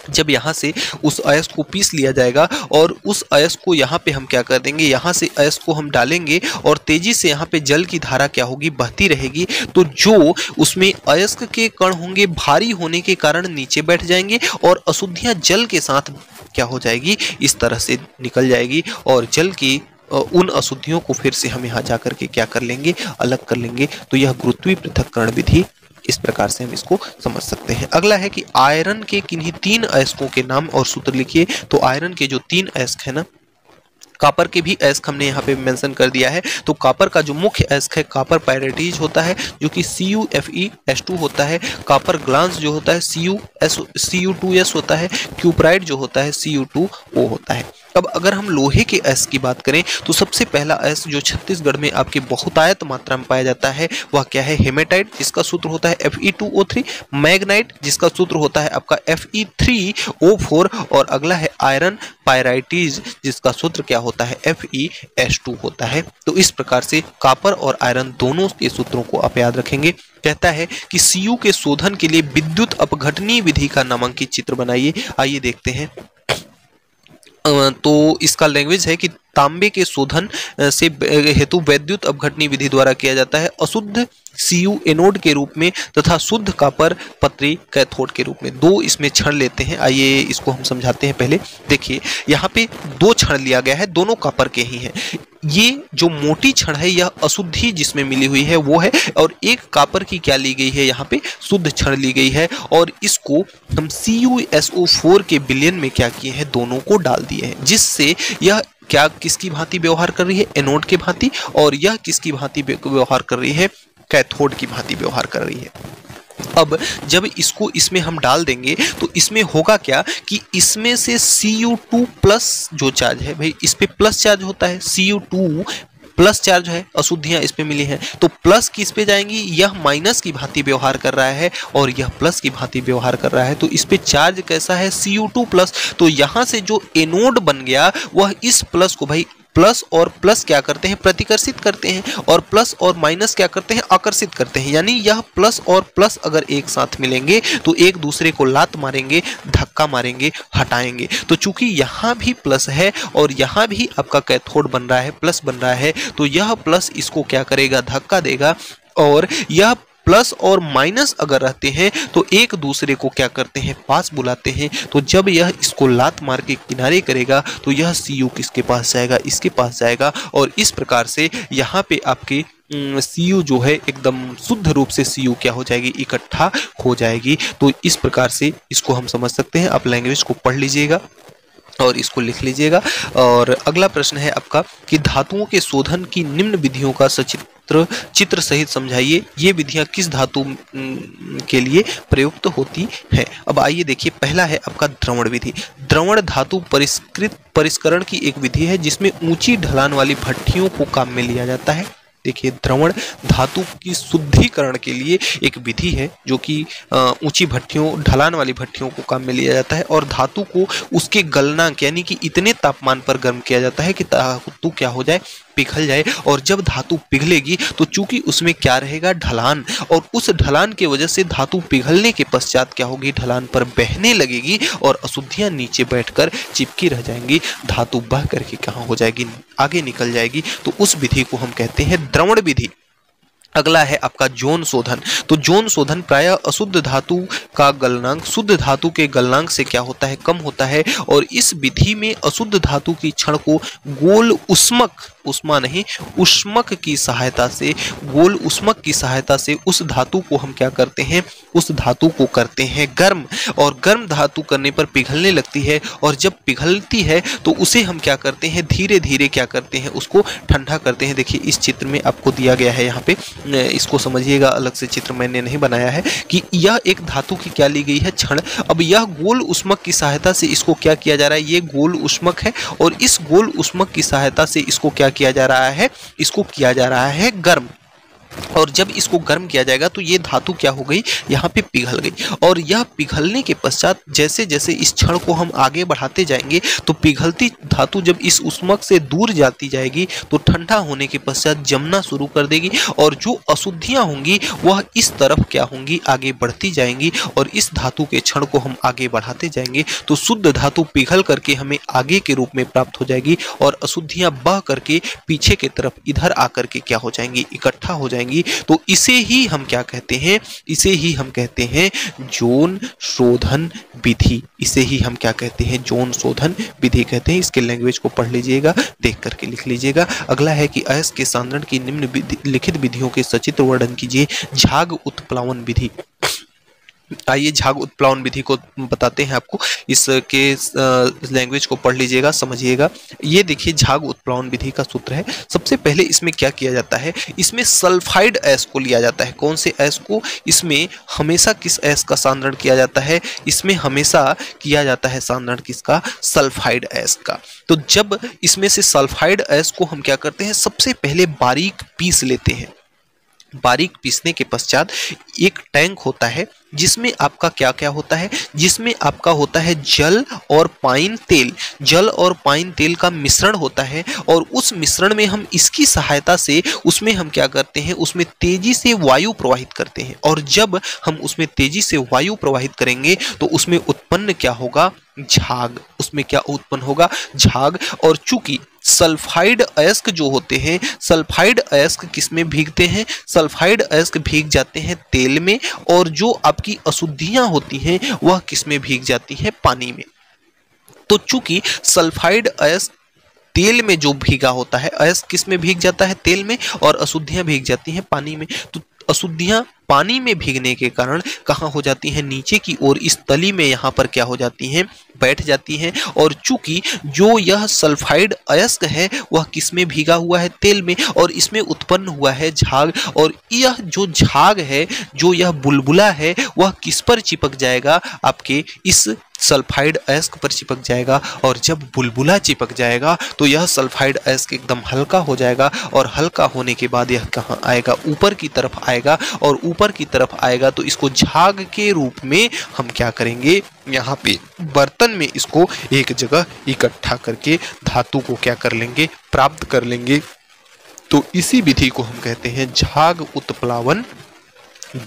[SPEAKER 1] जब यहाँ से उस अयस्क को पीस लिया जाएगा और उस अयस्क को यहाँ पे हम क्या कर देंगे, यहाँ से अयस्क को हम डालेंगे और तेजी से यहाँ पे जल की धारा क्या होगी, बहती रहेगी। तो जो उसमें अयस्क के कण होंगे भारी होने के कारण नीचे बैठ जाएंगे और अशुद्धियाँ जल के साथ क्या हो जाएगी, इस तरह से निकल जाएगी और जल की उन अशुद्धियों को फिर से हम यहाँ जा करके क्या कर लेंगे, अलग कर लेंगे। तो यह गुरुत्वीय पृथक्करण विधि, इस प्रकार से हम इसको समझ सकते हैं। अगला है कि आयरन के किन्हीं 3 अयस्कों के नाम और सूत्र लिखिए। तो आयरन के जो 3 अयस्क है ना, कॉपर के भी अयस्क हमने यहाँ पे मेंशन कर दिया है। तो कॉपर का जो मुख्य अयस्क है कॉपर पायरेटीज होता है जो कि CuFeS2 होता है। कॉपर ग्लांस जो होता है Cu2S होता है। क्यूप्राइड जो होता है Cu2O होता है। अब अगर हम लोहे के अयस्क की बात करें तो सबसे पहला अयस्क जो छत्तीसगढ़ में आपके बहुतायत मात्रा में पाया जाता है वह क्या है, हेमेटाइट, जिसका सूत्र होता है Fe2O3। मैग्नाइट जिसका सूत्र होता है आपका Fe3O4 और अगला है आयरन पायराइटीज जिसका सूत्र क्या होता होता है, FeS2 होता है। तो इस प्रकार से कॉपर और आयरन दोनों के सूत्रों को आप याद रखेंगे। कहता है कि Cu के शोधन के लिए विद्युत अपघटनीय विधि का नामांकित चित्र बनाइए। आइए देखते हैं। तो इसका लैंग्वेज है कि तांबे के शोधन से हेतु वैद्युत अपघटनीय विधि द्वारा किया जाता है, अशुद्ध Cu एनोड के रूप में तथा शुद्ध कॉपर पत्री कैथोड के रूप में। दो इसमें क्षण लेते हैं, आइए इसको हम समझाते हैं। पहले देखिए, यहाँ पे दो क्षण लिया गया है, दोनों कॉपर के ही हैं। ये जो मोटी क्षण है यह अशुद्धि जिसमें मिली हुई है वो है, और एक कॉपर की क्या ली गई है, यहाँ पे शुद्ध क्षण ली गई है, और इसको हम CuSO4 के विलयन में क्या किए हैं, दोनों को डाल दिए हैं, जिससे यह क्या किसकी भांति व्यवहार कर रही है, एनोड की भांति, और यह किसकी भांति व्यवहार कर रही है, कैथोड की भांति व्यवहार कर रही है। अब जब इसको इसमें हम डाल देंगे तो इसमें होगा क्या कि इसमें से Cu2 प्लस जो चार्ज है, भाई इस पे प्लस चार्ज होता है, Cu2 प्लस चार्ज है, अशुद्धियां इस पे मिली हैं, तो प्लस किस पे जाएंगी, यह माइनस की भांति व्यवहार कर रहा है और यह प्लस की भांति व्यवहार कर रहा है। तो इस पे चार्ज कैसा है, Cu2 प्लस। तो यहां से जो एनोड बन गया वह इस प्लस को, भाई प्लस और प्लस क्या करते हैं, प्रतिकर्षित करते हैं, और प्लस और माइनस क्या करते हैं, आकर्षित करते हैं। यानी यह प्लस और प्लस अगर एक साथ मिलेंगे तो एक दूसरे को लात मारेंगे, धक्का मारेंगे, हटाएंगे। तो चूंकि यहाँ भी प्लस है और यहाँ भी आपका कैथोड बन रहा है, प्लस बन रहा है, तो यह प्लस इसको क्या करेगा, धक्का देगा, और यह प्लस और माइनस अगर रहते हैं तो एक दूसरे को क्या करते हैं, पास बुलाते हैं। तो जब यह इसको लात मार के किनारे करेगा तो यह Cu किसके पास जाएगा, इसके पास जाएगा, और इस प्रकार से यहाँ पे आपके Cu जो है एकदम शुद्ध रूप से Cu क्या हो जाएगी, इकट्ठा हो जाएगी। तो इस प्रकार से इसको हम समझ सकते हैं। आप लैंग्वेज को पढ़ लीजिएगा और इसको लिख लीजिएगा। और अगला प्रश्न है आपका कि धातुओं के शोधन की निम्न विधियों का सचित्र चित्र सहित समझाइए। ये विधियां किस धातु के लिए प्रयुक्त होती है। अब आइए देखिए, पहला है आपका द्रवण विधि। द्रवण धातु परिष्करण की एक विधि है जिसमें ऊंची ढलान वाली भट्टियों को काम में लिया जाता है। देखिए, द्रवण धातु की शुद्धिकरण के लिए एक विधि है जो कि ऊंची भट्टियों, ढलान वाली भट्टियों को काम में लिया जाता है, और धातु को उसके गलनांक यानी कि इतने तापमान पर गर्म किया जाता है कि धातु क्या हो जाए, पिघल जाए। और जब धातु पिघलेगी तो चूंकि उसमें क्या रहेगा, ढलान, और उस ढलान की वजह से धातु पिघलने के पश्चात क्या होगी, ढलान पर बहने लगेगी और अशुद्धियां नीचे बैठकर चिपकी रह जाएंगी। धातु बह करके कहाँ हो जाएगी, आगे निकल जाएगी। तो उस विधि को हम कहते हैं द्रवण विधि। अगला है आपका जोन शोधन। तो जोन शोधन प्रायः अशुद्ध धातु का गलनांक शुद्ध धातु के गलनांक से क्या होता है, कम होता है, और इस विधि में अशुद्ध धातु की क्षण को गोल उष्मक, उष्मा नहीं, उष्मक की सहायता से, गोल उष्मक की सहायता से उस धातु को हम क्या करते हैं, उस धातु को करते हैं गर्म, और गर्म धातु करने पर पिघलने लगती है, और जब पिघलती है तो उसे हम क्या करते हैं, धीरे धीरे क्या करते हैं, उसको ठंडा करते हैं। देखिए इस चित्र में आपको दिया गया है, यहाँ पे इसको समझिएगा, अलग से चित्र मैंने नहीं बनाया है, कि यह एक धातु की क्या ली गई है, क्षण। अब यह गोल उष्मक की सहायता से इसको क्या किया जा रहा है, ये गोल उष्मक है, और इस गोल उष्मक की सहायता से इसको क्या किया जा रहा है, इसको किया जा रहा है गर्म। और जब इसको गर्म किया जाएगा तो ये धातु क्या हो गई, यहाँ पे पिघल गई, और यह पिघलने के पश्चात जैसे जैसे इस क्षण को हम आगे बढ़ाते जाएंगे तो पिघलती धातु जब इस उष्मक से दूर जाती जाएगी तो ठंडा होने के पश्चात जमना शुरू कर देगी, और जो अशुद्धियां होंगी वह इस तरफ क्या होंगी, आगे बढ़ती जाएंगी, और इस धातु के क्षण को हम आगे बढ़ाते जाएंगे तो शुद्ध धातु पिघल करके हमें आगे के रूप में प्राप्त हो जाएगी, और अशुद्धियां बह करके पीछे के तरफ इधर आकर के क्या हो जाएंगी, इकट्ठा हो जाएंगी। तो इसे ही हम क्या कहते हैं, इसे ही हम कहते हैं जोन शोधन विधि। इसे ही हम क्या कहते हैं, जोन शोधन विधि कहते हैं। इसके लैंग्वेज को पढ़ लीजिएगा, देख करके लिख लीजिएगा। अगला है कि अयस्क के सांद्रण की निम्नलिखित विधियों के सचित्र वर्णन कीजिए। झाग उत्प्लावन विधि। आइए झाग उत्प्लावन विधि को बताते हैं आपको, इसके लैंग्वेज को पढ़ लीजिएगा, समझिएगा। ये देखिए झाग उत्प्लावन विधि का सूत्र है। सबसे पहले इसमें क्या किया जाता है, इसमें सल्फाइड ऐश को लिया जाता है। कौन से ऐश को, इसमें हमेशा किस ऐश का सांद्रण किया जाता है, इसमें हमेशा किया जाता है सांद्रण किसका, सल्फाइड ऐश का। तो जब इसमें से सल्फाइड ऐश को हम क्या करते हैं, सबसे पहले बारीक पीस लेते हैं। बारीक पीसने के पश्चात एक टैंक होता है जिसमें आपका क्या क्या होता है, जिसमें आपका होता है जल और पाइन तेल। जल और पाइन तेल का मिश्रण होता है और उस मिश्रण में हम इसकी सहायता से उसमें हम क्या करते हैं, उसमें तेजी से वायु प्रवाहित करते हैं। और जब हम उसमें तेजी से वायु प्रवाहित करेंगे तो उसमें उत्पन्न क्या होगा, झाग। उसमें क्या उत्पन्न होगा, झाग। और चूंकि सल्फाइड अयस्क जो होते हैं, सल्फाइड अयस्क किसमें भीगते हैं, सल्फाइड अयस्क भीग जाते हैं तेल में, और जो आपकी अशुद्धियां होती हैं वह किसमें भीग जाती हैं, पानी में। तो चूंकि सल्फाइड अयस्क तेल में जो भीगा होता है, अयस्क किस में भीग जाता है, तेल में, और अशुद्धियां भीग जाती हैं पानी में। तो अशुद्धियां पानी में भीगने के कारण कहाँ हो जाती हैं, नीचे की ओर इस तली में यहाँ पर क्या हो जाती हैं, बैठ जाती हैं। और चूंकि जो यह सल्फाइड अयस्क है वह किस में भीगा हुआ है, तेल में, और इसमें उत्पन्न हुआ है झाग। और यह जो झाग है, जो यह बुलबुला है, वह किस पर चिपक जाएगा, आपके इस सल्फाइड अयस्क पर चिपक जाएगा। और जब बुलबुला चिपक जाएगा तो यह सल्फाइड अयस्क एकदम हल्का हो जाएगा, और हल्का होने के बाद यह कहाँ आएगा, ऊपर की तरफ आएगा। और ऊपर की तरफ आएगा तो इसको झाग के रूप में हम क्या करेंगे, यहाँ पे बर्तन में इसको एक जगह इकट्ठा करके धातु को क्या कर लेंगे, प्राप्त कर लेंगे। तो इसी विधि को हम कहते हैं झाग उत्प्लावन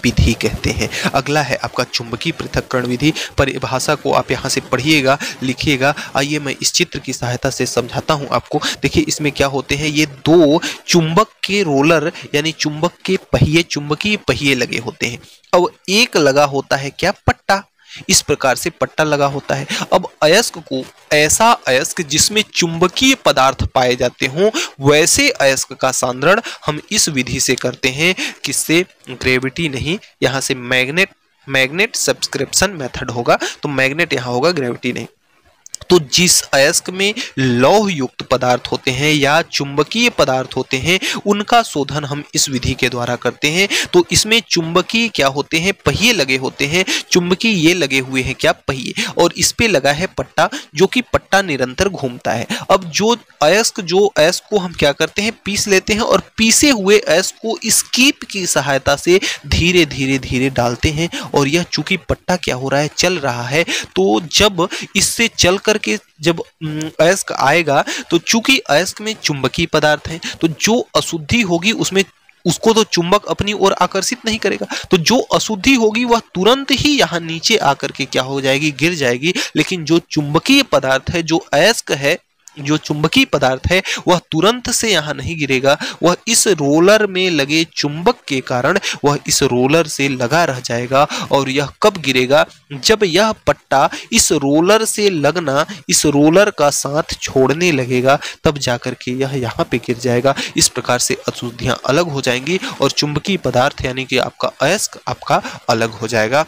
[SPEAKER 1] विधि कहते हैं। अगला है आपका चुंबकीय पृथक्करण विधि। परिभाषा को आप यहाँ से पढ़िएगा, लिखिएगा। आइए मैं इस चित्र की सहायता से समझाता हूँ आपको। देखिए इसमें क्या होते हैं, ये दो चुंबक के रोलर यानी चुंबक के पहिए, चुंबकीय पहिए लगे होते हैं। अब एक लगा होता है क्या, पट्टा। इस प्रकार से पट्टा लगा होता है। अब अयस्क को, ऐसा अयस्क जिसमें चुंबकीय पदार्थ पाए जाते हों, वैसे अयस्क का सांद्रण हम इस विधि से करते हैं। किससे, ग्रेविटी नहीं, यहाँ से मैग्नेट सब्सक्रिप्शन मेथड होगा। तो मैग्नेट यहाँ होगा, ग्रेविटी नहीं। तो जिस अयस्क में लौह युक्त पदार्थ होते हैं या चुंबकीय पदार्थ होते हैं, उनका शोधन हम इस विधि के द्वारा करते हैं। तो इसमें चुंबकीय क्या होते हैं, पहिए लगे होते हैं। चुंबकीय ये लगे हुए हैं क्या, पहिए, और इस पे लगा है पट्टा, जो कि पट्टा निरंतर घूमता है। अब जो अयस्क को हम क्या करते हैं, पीस लेते हैं, और पीसे हुए अयस्क को इस कीप की सहायता से धीरे धीरे धीरे डालते हैं। और यह चूंकि पट्टा क्या हो रहा है, चल रहा है। तो जब इससे चल करके जब अयस्क आएगा, तो चूंकि अयस्क में चुंबकीय पदार्थ है, तो जो अशुद्धि होगी उसमें उसको तो चुंबक अपनी ओर आकर्षित नहीं करेगा। तो जो अशुद्धि होगी वह तुरंत ही यहाँ नीचे आकर के क्या हो जाएगी, गिर जाएगी। लेकिन जो चुंबकीय पदार्थ है, जो अयस्क है, जो चुंबकीय पदार्थ है, वह तुरंत से यहाँ नहीं गिरेगा। वह इस रोलर में लगे चुंबक के कारण वह इस रोलर से लगा रह जाएगा। और यह कब गिरेगा, जब यह पट्टा इस रोलर से लगना, इस रोलर का साथ छोड़ने लगेगा, तब जाकर के यह यहाँ पे गिर जाएगा। इस प्रकार से अशुद्धियां अलग हो जाएंगी और चुंबकीय पदार्थ यानी कि आपका अयस्क आपका अलग हो जाएगा।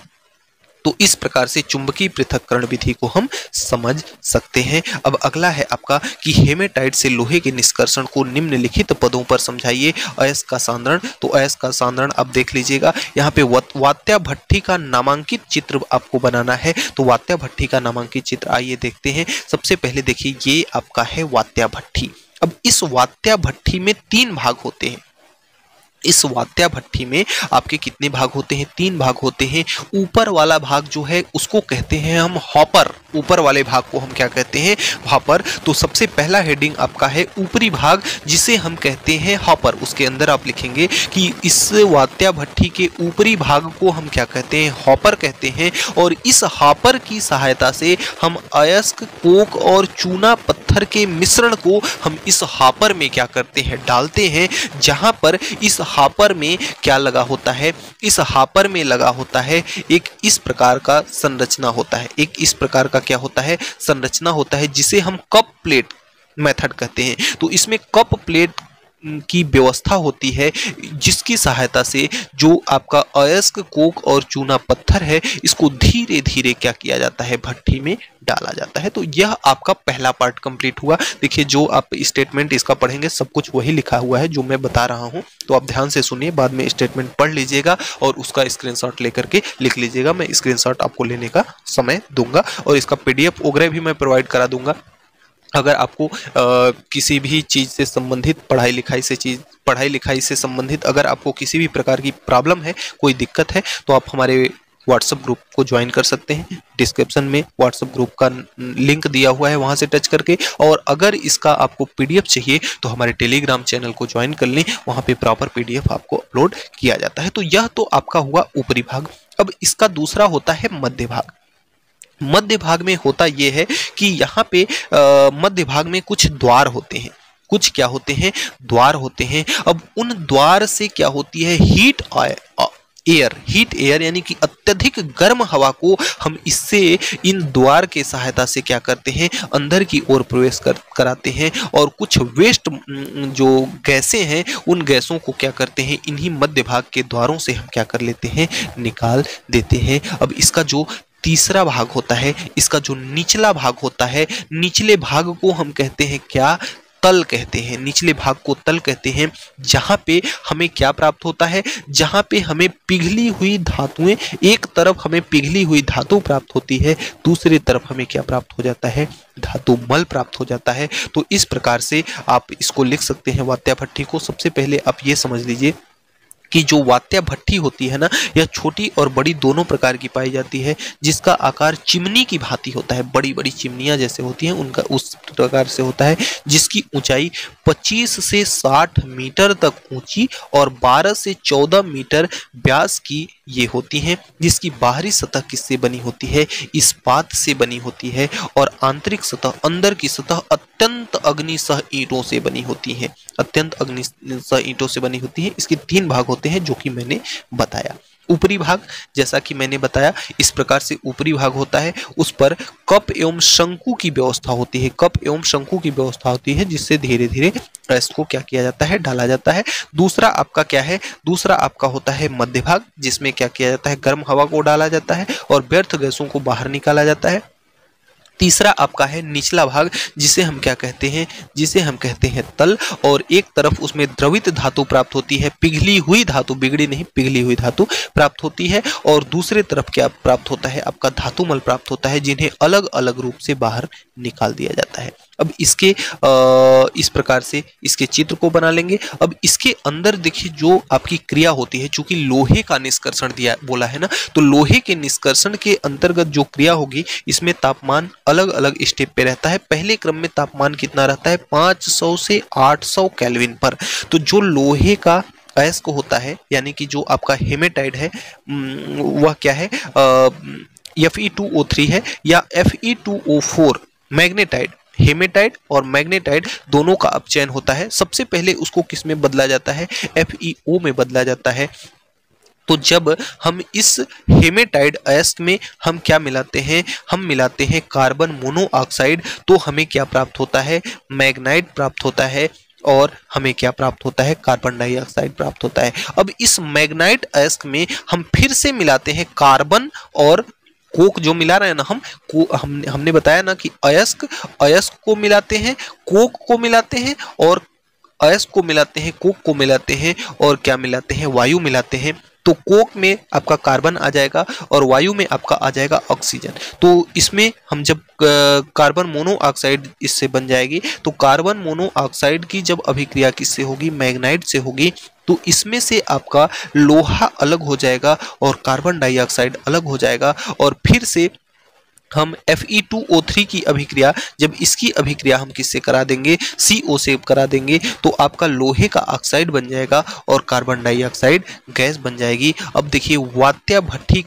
[SPEAKER 1] तो इस प्रकार से चुंबकीय पृथक्करण विधि को हम समझ सकते हैं। अब अगला है आपका कि हेमेटाइट से लोहे के निष्कर्षण को निम्नलिखित पदों पर समझाइए। अयस्क का सांद्रण। तो अयस्क का सांद्रण आप देख लीजिएगा, यहाँ पे वात्या भट्ठी का नामांकित चित्र आपको बनाना है। तो वात्या भट्ठी का नामांकित चित्र आइए देखते हैं। सबसे पहले देखिए, ये आपका है वात्या भट्ठी। अब इस वात्या भट्ठी में 3 भाग होते हैं। इस वात्या भट्ठी में आपके कितने भाग होते हैं, 3 भाग होते हैं। ऊपर वाला भाग जो है उसको कहते हैं हम हॉपर। ऊपर वाले भाग को हम क्या कहते हैं, हॉपर। तो सबसे पहला हेडिंग आपका है ऊपरी भाग, जिसे हम कहते हैं हॉपर। उसके अंदर आप लिखेंगे कि इस वात्या भट्ठी के ऊपरी भाग को हम क्या कहते हैं, हॉपर कहते हैं। और इस हॉपर की सहायता से हम अयस्क, कोक और चूना पत्थर के मिश्रण को हम इस हॉपर में क्या करते हैं, डालते हैं। जहां पर इस हॉपर में क्या लगा होता है, इस हॉपर में लगा होता है एक इस प्रकार का संरचना होता है। एक इस प्रकार का क्या होता है, संरचना होता है, जिसे हम कप प्लेट मेथड कहते हैं। तो इसमें कप प्लेट की व्यवस्था होती है, जिसकी सहायता से जो आपका अयस्क, कोक और चूना पत्थर है, इसको धीरे धीरे क्या किया जाता है, भट्ठी में डाला जाता है। तो यह आपका पहला पार्ट कंप्लीट हुआ। देखिए, जो आप स्टेटमेंट इसका पढ़ेंगे सब कुछ वही लिखा हुआ है जो मैं बता रहा हूं। तो आप ध्यान से सुनिए, बाद में स्टेटमेंट पढ़ लीजिएगा और उसका स्क्रीनशॉट लेकर के लिख लीजिएगा। मैं स्क्रीनशॉट आपको लेने का समय दूंगा और इसका PDF वगैरह भी मैं प्रोवाइड करा दूंगा। अगर आपको किसी भी चीज़ से संबंधित, पढ़ाई लिखाई से संबंधित अगर आपको किसी भी प्रकार की प्रॉब्लम है, कोई दिक्कत है, तो आप हमारे व्हाट्सएप ग्रुप को ज्वाइन कर सकते हैं। डिस्क्रिप्शन में व्हाट्सएप ग्रुप का लिंक दिया हुआ है, वहां से टच करके। और अगर इसका आपको पीडीएफ चाहिए तो हमारे टेलीग्राम चैनल को ज्वाइन कर लें, वहां पे प्रॉपर पीडीएफ आपको अपलोड किया जाता है। तो यह तो आपका हुआ ऊपरी भाग। अब इसका दूसरा होता है मध्य भाग। मध्य भाग में होता यह है कि यहाँ पे मध्य भाग में कुछ द्वार होते हैं। कुछ क्या होते हैं? द्वार होते हैं। अब उन द्वार से क्या होती है? हीट एयर यानी कि अत्यधिक गर्म हवा को हम इससे इन द्वार के सहायता से क्या करते हैं? अंदर की ओर प्रवेश कराते हैं। और कुछ वेस्ट जो गैसें हैं उन गैसों को क्या करते हैं? इन्हीं मध्य भाग के द्वारों से हम क्या कर लेते हैं? निकाल देते हैं। अब इसका जो तीसरा भाग होता है, इसका जो निचला भाग होता है, निचले भाग को हम कहते हैं क्या? तल कहते हैं। निचले भाग को तल कहते हैं। जहां पे हमें क्या प्राप्त होता है? जहां पे हमें पिघली हुई धातुएं, एक तरफ हमें पिघली हुई धातु प्राप्त होती है, दूसरी तरफ हमें क्या प्राप्त हो जाता है? धातु मल प्राप्त हो जाता है। तो इस प्रकार से आप इसको लिख सकते हैं वात्या भट्ठी को। सबसे पहले आप ये समझ लीजिए कि जो वात्या भट्ठी होती है ना, यह छोटी और बड़ी दोनों प्रकार की पाई जाती है, जिसका आकार चिमनी की भांति होता है। बड़ी बड़ी चिमनियां जैसे होती हैं उनका उस प्रकार से होता है, जिसकी ऊंचाई 25 से 60 मीटर तक ऊंची और 12 से 14 मीटर व्यास की ये होती हैं, जिसकी बाहरी सतह किससे बनी होती है? इस्पात से बनी होती है। और आंतरिक सतह, अंदर की सतह अत्यंत अग्निसह ईंटों से बनी होती है। अत्यंत अग्निसह ईंटों से बनी होती है। इसके 3 भाग होते हैं जो कि मैंने बताया। ऊपरी भाग, जैसा कि मैंने बताया, इस प्रकार से ऊपरी भाग होता है। उस पर कप एवं शंकु की व्यवस्था होती है। कप एवं शंकु की व्यवस्था होती है, जिससे धीरे धीरे इसको क्या किया जाता है? डाला जाता है। दूसरा आपका क्या है? दूसरा आपका होता है मध्य भाग, जिसमें क्या किया जाता है? गर्म हवा को डाला जाता है और व्यर्थ गैसों को बाहर निकाला जाता है। तीसरा आपका है निचला भाग, जिसे हम क्या कहते हैं? जिसे हम कहते हैं तल। और एक तरफ उसमें द्रवित धातु प्राप्त होती है, पिघली हुई धातु, बिगड़ी नहीं, पिघली हुई धातु प्राप्त होती है। और दूसरे तरफ क्या प्राप्त होता है? आपका धातुमल प्राप्त होता है, जिन्हें अलग अलग रूप से बाहर निकाल दिया जाता है। अब इसके इस प्रकार से इसके चित्र को बना लेंगे। अब इसके अंदर देखिए जो आपकी क्रिया होती है, चूंकि लोहे का निष्कर्षण दिया बोला है ना, तो लोहे के निष्कर्षण के अंतर्गत जो क्रिया होगी, इसमें तापमान अलग अलग स्टेप पे रहता है। पहले क्रम में तापमान कितना रहता है? 500 से 800 केल्विन पर। तो जो लोहे का अयस्क होता है, यानी कि जो आपका हेमेटाइड है, वह क्या है? Fe2O3 है या Fe2O4 मैग्नेटाइड। हेमेटाइड और मैग्नेटाइड दोनों का अपचयन होता है। सबसे पहले उसको किस में बदला जाता है? FeO में बदला जाता है। तो जब हम इस हेमेटाइड अयस्क में हम क्या मिलाते हैं? हम मिलाते हैं कार्बन मोनोऑक्साइड। तो हमें क्या प्राप्त होता है? मैग्नाइट प्राप्त होता है। और हमें क्या प्राप्त होता है? कार्बन डाइऑक्साइड प्राप्त होता है। अब इस मैग्नाइट अयस्क में हम फिर से मिलाते हैं कार्बन और कोक। जो मिला रहे हैं ना हमने बताया ना कि अयस्क को मिलाते हैं, कोक को मिलाते हैं, और अयस्क को मिलाते हैं, कोक को मिलाते हैं, और क्या मिलाते हैं? वायु मिलाते हैं। तो कोक में आपका कार्बन आ जाएगा और वायु में आपका आ जाएगा ऑक्सीजन। तो इसमें हम जब कार्बन मोनोऑक्साइड इससे बन जाएगी, तो कार्बन मोनोऑक्साइड की जब अभिक्रिया किससे होगी? मैग्नाइट से होगी। तो इसमें से आपका लोहा अलग हो जाएगा और कार्बन डाइऑक्साइड अलग हो जाएगा। और फिर से हम Fe2O3 की अभिक्रिया, जब इसकी अभिक्रिया हम किससे करा देंगे? CO से करा देंगे, तो आपका लोहे का ऑक्साइड बन जाएगा और कार्बन डाइऑक्साइड गैस बन जाएगी। अब देखिए वात्या भट्ठी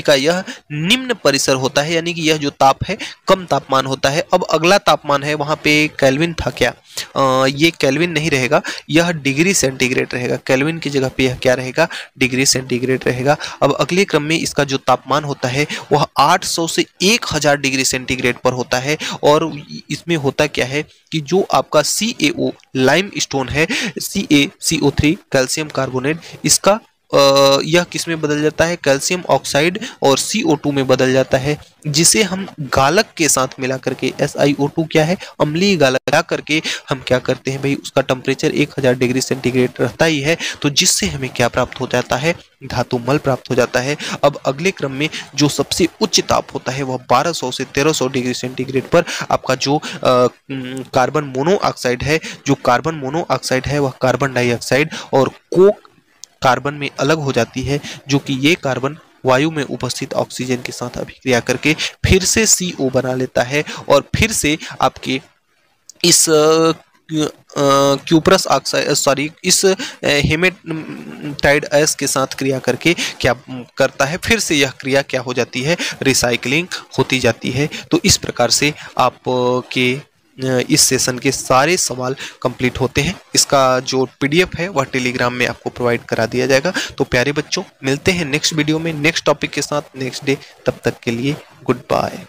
[SPEAKER 1] का यह निम्न परिसर होता है, यानी कि यह जो ताप है कम तापमान होता है। अब अगला तापमान है, वहां पे केल्विन था क्या? ये केल्विन नहीं रहेगा, यह डिग्री सेंटीग्रेड रहेगा। केल्विन की जगह पे यह क्या रहेगा? डिग्री सेंटीग्रेड रहेगा। अब अगले क्रम में इसका जो तापमान होता है वह 800 से 1000 डिग्री सेंटीग्रेड पर होता है। और इसमें होता क्या है कि जो आपका CaO लाइम स्टोन है, CaCO3 कैल्शियम कार्बोनेट, इसका यह किस में बदल जाता है? कैल्शियम ऑक्साइड और CO2 में बदल जाता है, जिसे हम गालक के साथ मिला करके, SiO2 क्या है? अम्लीय गालक मिला करके हम क्या करते हैं भाई? उसका टेम्परेचर 1000 डिग्री सेंटीग्रेड रहता ही है। तो जिससे हमें क्या प्राप्त हो जाता है? धातु मल प्राप्त हो जाता है। अब अगले क्रम में जो सबसे उच्च ताप होता है वह 1200 से 1300 डिग्री सेंटीग्रेड पर आपका जो कार्बन मोनोऑक्साइड है, वह कार्बन डाइऑक्साइड और कोक कार्बन में अलग हो जाती है, जो कि ये कार्बन वायु में उपस्थित ऑक्सीजन के साथ अभिक्रिया करके फिर से CO बना लेता है और फिर से आपके इस क्यूप्रस ऑक्साइड सॉरी इस हेमेटाइड एस के साथ क्रिया करके क्या करता है, फिर से यह क्रिया क्या हो जाती है, रिसाइकलिंग होती जाती है। तो इस प्रकार से आप के इस सेशन के सारे सवाल कंप्लीट होते हैं। इसका जो PDF है वह टेलीग्राम में आपको प्रोवाइड करा दिया जाएगा। तो प्यारे बच्चों, मिलते हैं नेक्स्ट वीडियो में नेक्स्ट टॉपिक के साथ नेक्स्ट डे। तब तक के लिए गुड बाय।